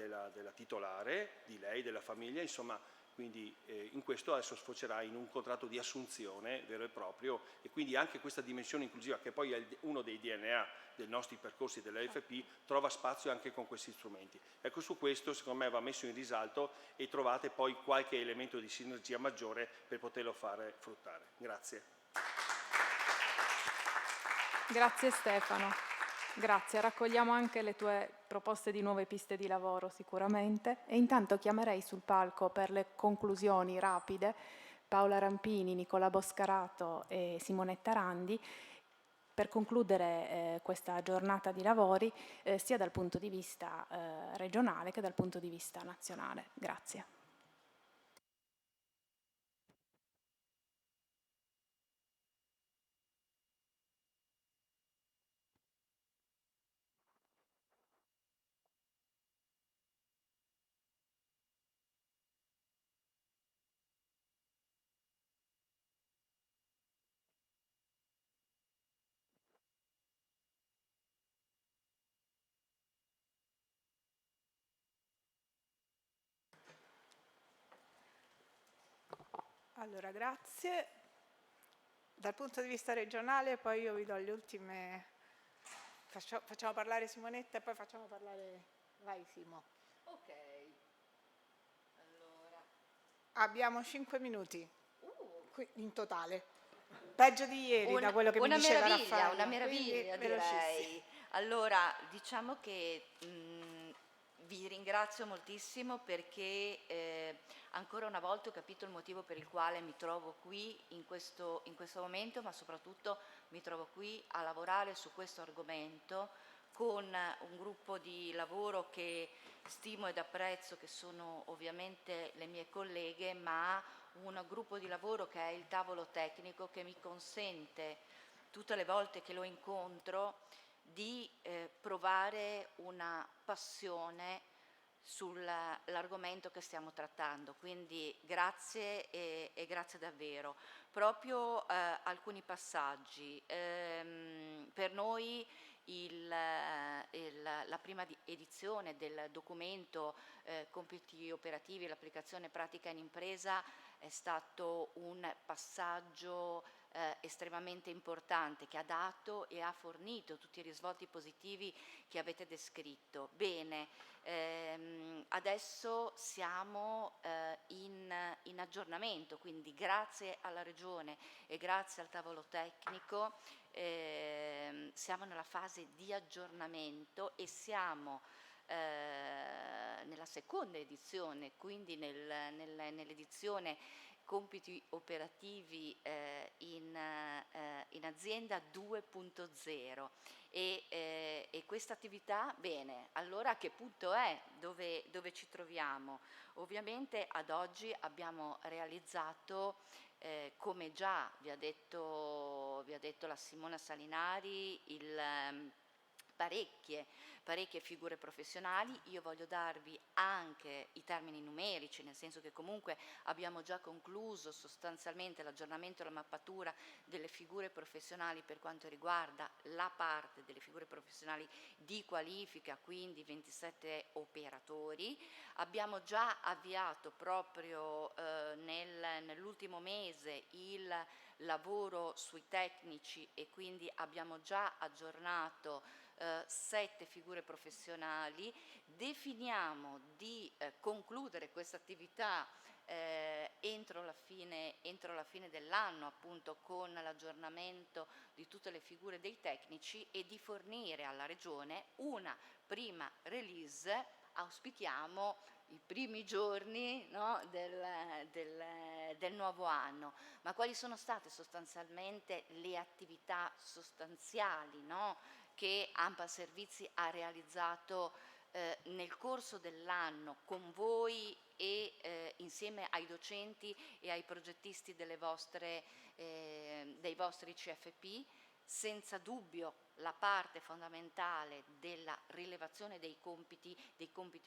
H: titolare, di lei, della famiglia, insomma. Quindi in questo adesso sfocerà in un contratto di assunzione vero e proprio, e quindi anche questa dimensione inclusiva, che poi è uno dei DNA dei nostri percorsi dell'AFP, trova spazio anche con questi strumenti. Ecco, su questo secondo me va messo in risalto e trovate poi qualche elemento di sinergia maggiore per poterlo fare fruttare. Grazie.
E: Grazie Stefano. Grazie, raccogliamo anche le tue proposte di nuove piste di lavoro sicuramente, e intanto chiamerei sul palco per le conclusioni rapide Paola Rampini, Nicola Boscarato e Simonetta Randi per concludere questa giornata di lavori sia dal punto di vista regionale che dal punto di vista nazionale. Grazie.
A: Allora, grazie. Dal punto di vista regionale poi io vi do le ultime, facciamo parlare Simonetta e poi facciamo parlare, vai Simo.
P: Ok, allora.
A: Abbiamo 5 minuti in totale, peggio di ieri da quello che mi diceva Raffaele.
P: Una meraviglia direi. Allora, diciamo che vi ringrazio moltissimo perché ancora una volta ho capito il motivo per il quale mi trovo qui in questo momento, ma soprattutto mi trovo qui a lavorare su questo argomento con un gruppo di lavoro che stimo ed apprezzo, che sono ovviamente le mie colleghe, ma un gruppo di lavoro che è il tavolo tecnico, che mi consente tutte le volte che lo incontro di provare una passione sull'argomento che stiamo trattando. Quindi grazie e grazie davvero. Proprio alcuni passaggi. Per noi la prima edizione del documento compiti operativi e l'applicazione pratica in impresa è stato un passaggio estremamente importante che ha dato e ha fornito tutti i risvolti positivi che avete descritto. Bene, adesso siamo in aggiornamento, quindi grazie alla Regione e grazie al tavolo tecnico siamo nella fase di aggiornamento e siamo nella seconda edizione, quindi nell'edizione compiti operativi in azienda 2.0 e questa attività, bene, allora a che punto è? Dove ci troviamo? Ovviamente ad oggi abbiamo realizzato, come già vi ha detto la Simona Salinari, parecchie figure professionali. Io voglio darvi anche i termini numerici, nel senso che comunque abbiamo già concluso sostanzialmente l'aggiornamento e la mappatura delle figure professionali per quanto riguarda la parte delle figure professionali di qualifica, quindi 27 operatori. Abbiamo già avviato proprio nell'ultimo mese il lavoro sui tecnici e quindi abbiamo già aggiornato 7 figure professionali. Definiamo di concludere questa attività entro la fine dell'anno, appunto, con l'aggiornamento di tutte le figure dei tecnici e di fornire alla Regione una prima release, auspichiamo i primi giorni, no, del nuovo anno. Ma quali sono state sostanzialmente le attività sostanziali, no, che ANPAL Servizi ha realizzato nel corso dell'anno con voi e insieme ai docenti e ai progettisti dei vostri CFP? Senza dubbio la parte fondamentale della rilevazione dei compiti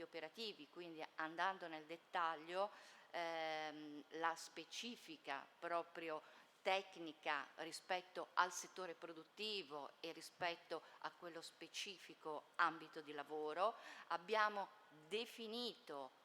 P: operativi, quindi andando nel dettaglio la specifica proprio tecnica rispetto al settore produttivo e rispetto a quello specifico ambito di lavoro. Abbiamo definito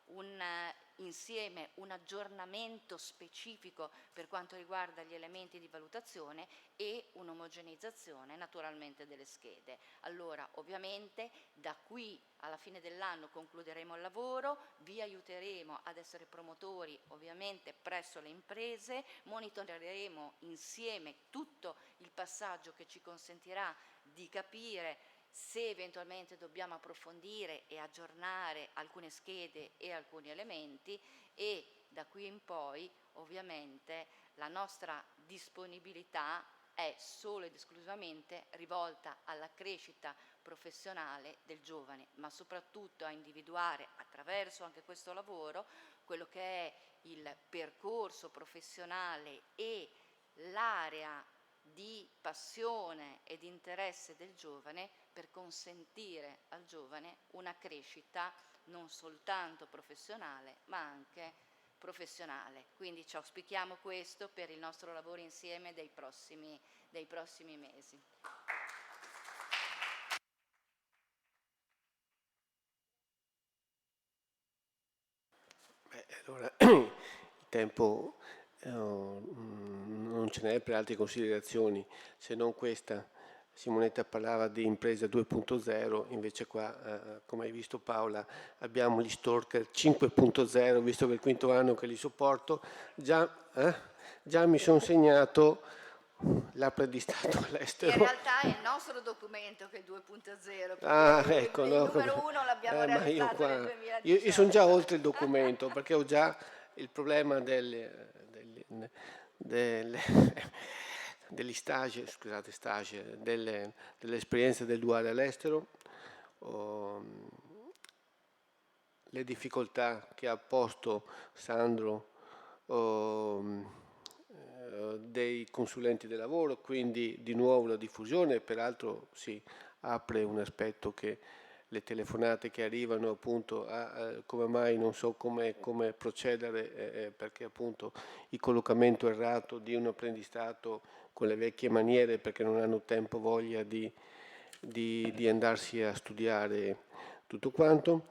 P: insieme un aggiornamento specifico per quanto riguarda gli elementi di valutazione e un'omogeneizzazione naturalmente delle schede. Allora, ovviamente da qui alla fine dell'anno concluderemo il lavoro, vi aiuteremo ad essere promotori ovviamente presso le imprese, monitoreremo insieme tutto il passaggio che ci consentirà di capire se eventualmente dobbiamo approfondire e aggiornare alcune schede e alcuni elementi, e da qui in poi ovviamente la nostra disponibilità è solo ed esclusivamente rivolta alla crescita professionale del giovane, ma soprattutto a individuare attraverso anche questo lavoro quello che è il percorso professionale e l'area di passione e di interesse del giovane per consentire al giovane una crescita non soltanto professionale ma anche professionale. Quindi ci auspichiamo questo per il nostro lavoro insieme dei prossimi mesi.
D: Allora, il tempo non ce n'è per altre considerazioni, se non questa. Simonetta parlava di impresa 2.0, invece qua, come hai visto Paola, abbiamo gli stalker 5.0, visto che è il quinto anno che li sopporto. Già mi sono segnato l'apprendistato all'estero.
P: In realtà è il nostro documento che è 2.0,
D: ecco,
P: il
D: no,
P: numero 1 l'abbiamo realizzato nel 2018.
D: Io sono già oltre il documento, perché ho già il problema degli stage, scusate, delle esperienze del duale all'estero, le difficoltà che ha posto Sandro dei consulenti del lavoro, quindi di nuovo la diffusione, peraltro si apre un aspetto che le telefonate che arrivano appunto a come mai non so come procedere perché appunto il collocamento errato di un apprendistato con le vecchie maniere perché non hanno tempo, voglia di andarsi a studiare tutto quanto,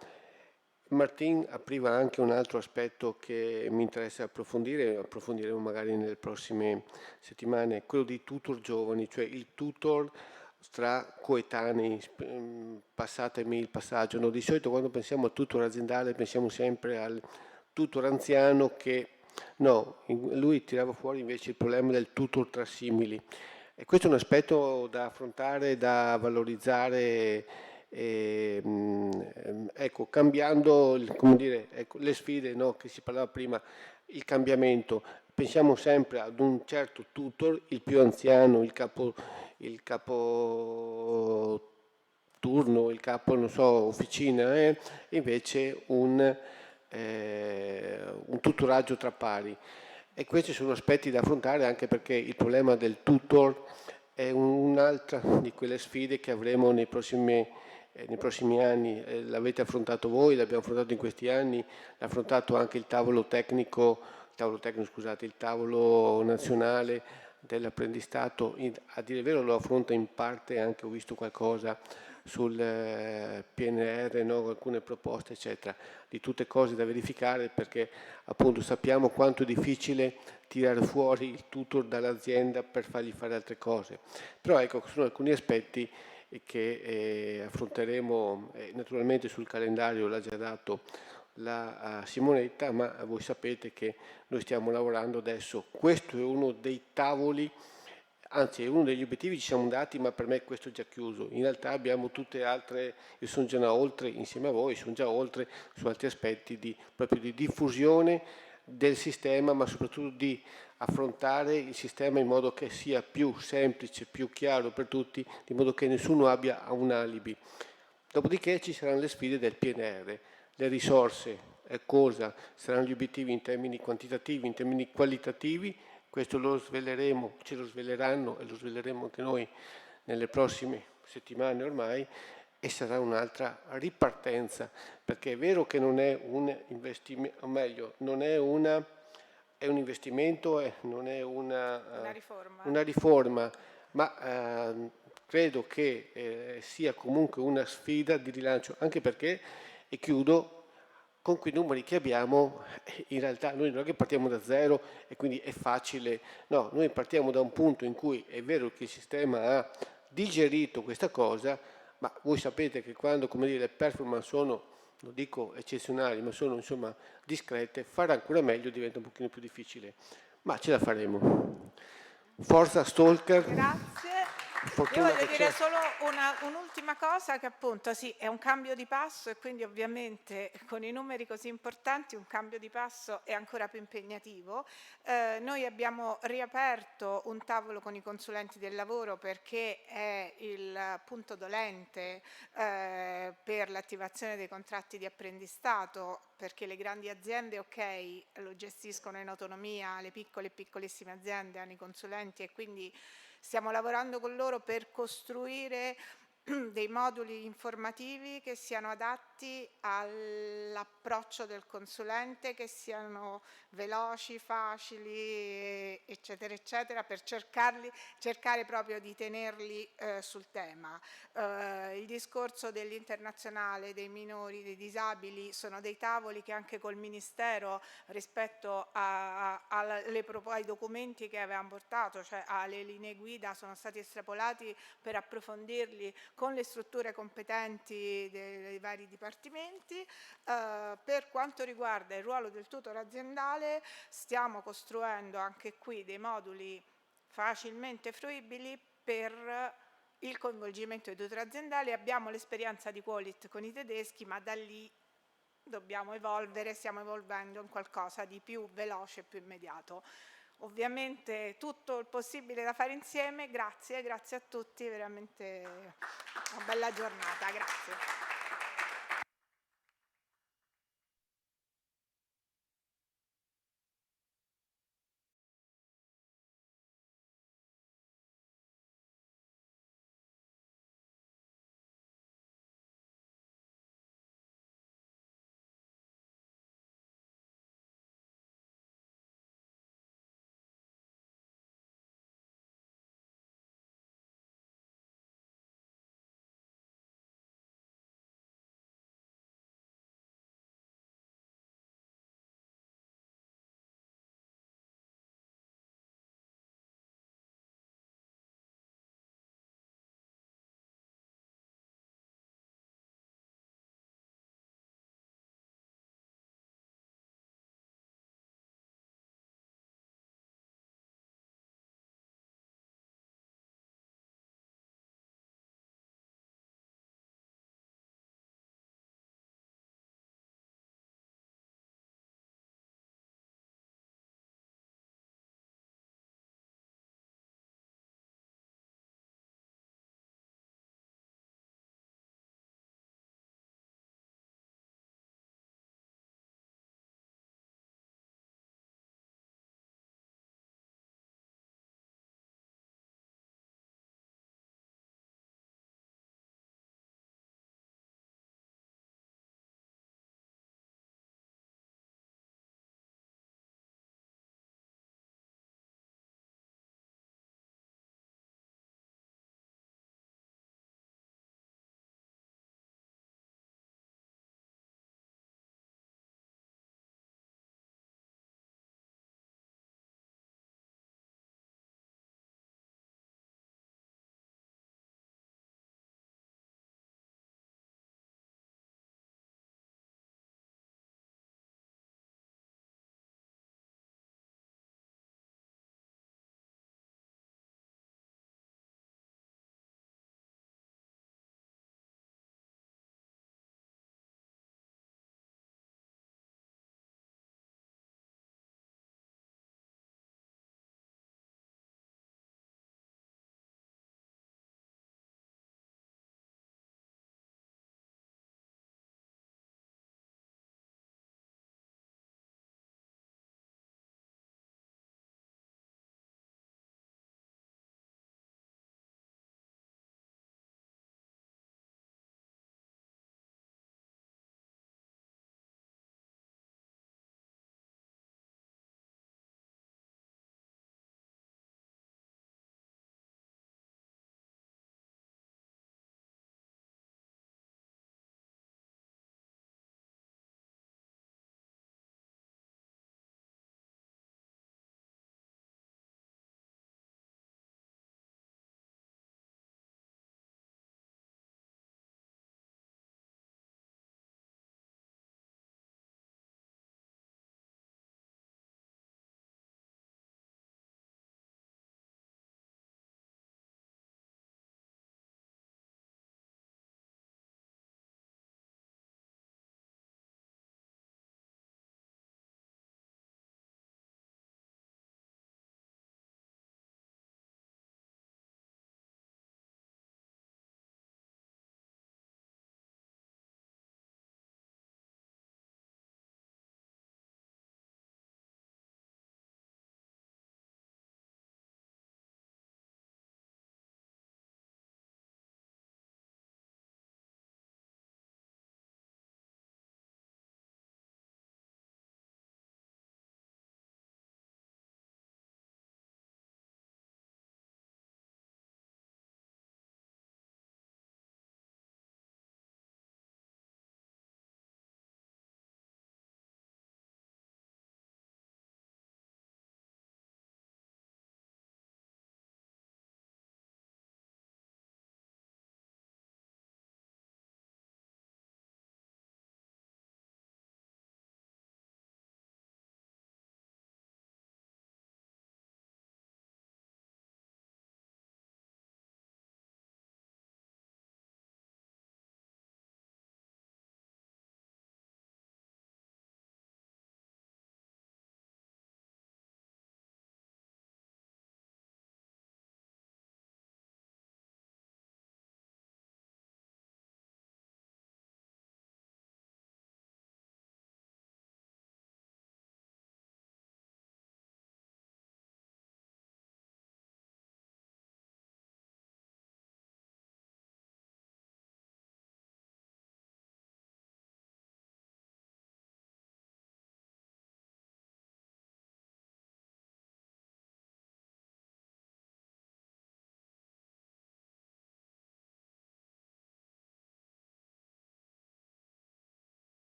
D: Martin apriva anche un altro aspetto che mi interessa approfondire, approfondiremo magari nelle prossime settimane, quello dei tutor giovani, cioè il tutor tra coetanei, passatemi il passaggio. No? Di solito quando pensiamo al tutor aziendale pensiamo sempre al tutor anziano che no, lui tirava fuori invece il problema del tutor tra simili. E questo è un aspetto da affrontare, da valorizzare, ecco, cambiando come dire, ecco, le sfide, no, che si parlava prima, il cambiamento. Pensiamo sempre ad un certo tutor, il più anziano, il capo turno, il capo, non so, officina, invece un tutoraggio tra pari. E questi sono aspetti da affrontare anche perché il problema del tutor è un'altra di quelle sfide che avremo nei prossimi anni. L'avete affrontato voi, l'abbiamo affrontato in questi anni, l'ha affrontato anche il tavolo nazionale dell'apprendistato. A dire il vero lo affronta in parte, anche ho visto qualcosa sul PNR, no? Alcune proposte eccetera, di tutte cose da verificare perché appunto sappiamo quanto è difficile tirare fuori il tutor dall'azienda per fargli fare altre cose, però ecco sono alcuni aspetti che affronteremo naturalmente sul calendario, l'ha già dato la Simonetta, ma voi sapete che noi stiamo lavorando adesso, questo è uno dei tavoli, anzi è uno degli obiettivi ci siamo dati, ma per me questo è già chiuso. In realtà abbiamo tutte altre, io sono già oltre, insieme a voi, sono già oltre su altri aspetti proprio di diffusione del sistema, ma soprattutto di affrontare il sistema in modo che sia più semplice, più chiaro per tutti, in modo che nessuno abbia un alibi. Dopodiché ci saranno le sfide del PNR, le risorse, cosa saranno gli obiettivi in termini quantitativi, in termini qualitativi. Questo lo sveleremo, ce lo sveleranno e lo sveleremo anche noi nelle prossime settimane ormai e sarà un'altra ripartenza, perché è vero che non è un investimento, o meglio, non è è un investimento, non è una riforma, ma credo che sia comunque una sfida di rilancio, anche perché, e chiudo, con quei numeri che abbiamo, in realtà noi non è che partiamo da zero e quindi è facile, no, noi partiamo da un punto in cui è vero che il sistema ha digerito questa cosa, ma voi sapete che quando, come dire, le performance sono, non dico eccezionali, ma sono insomma discrete, fare ancora meglio diventa un pochino più difficile, ma ce la faremo. Forza Stalker.
A: Grazie. Io voglio dire solo un'ultima cosa, che appunto sì, è un cambio di passo e quindi ovviamente con i numeri così importanti un cambio di passo è ancora più impegnativo. Noi abbiamo riaperto un tavolo con i consulenti del lavoro perché è il punto dolente per l'attivazione dei contratti di apprendistato, perché le grandi aziende ok lo gestiscono in autonomia, le piccole e piccolissime aziende hanno i consulenti e quindi stiamo lavorando con loro per costruire dei moduli informativi che siano adatti all'approccio del consulente, che siano veloci, facili, eccetera, eccetera, per cercare proprio di tenerli sul tema. Il discorso dell'internazionale, dei minori, dei disabili, sono dei tavoli che anche col Ministero rispetto ai documenti che avevamo portato, cioè alle linee guida, sono stati estrapolati per approfondirli con le strutture competenti dei vari dipartimenti. Per quanto riguarda il ruolo del tutor aziendale, stiamo costruendo anche qui dei moduli facilmente fruibili per il coinvolgimento dei tutor aziendali. Abbiamo l'esperienza di Qualit con i tedeschi, ma da lì dobbiamo evolvere, stiamo evolvendo in qualcosa di più veloce e più immediato. Ovviamente tutto il possibile da fare insieme, grazie a tutti, veramente una bella giornata, grazie.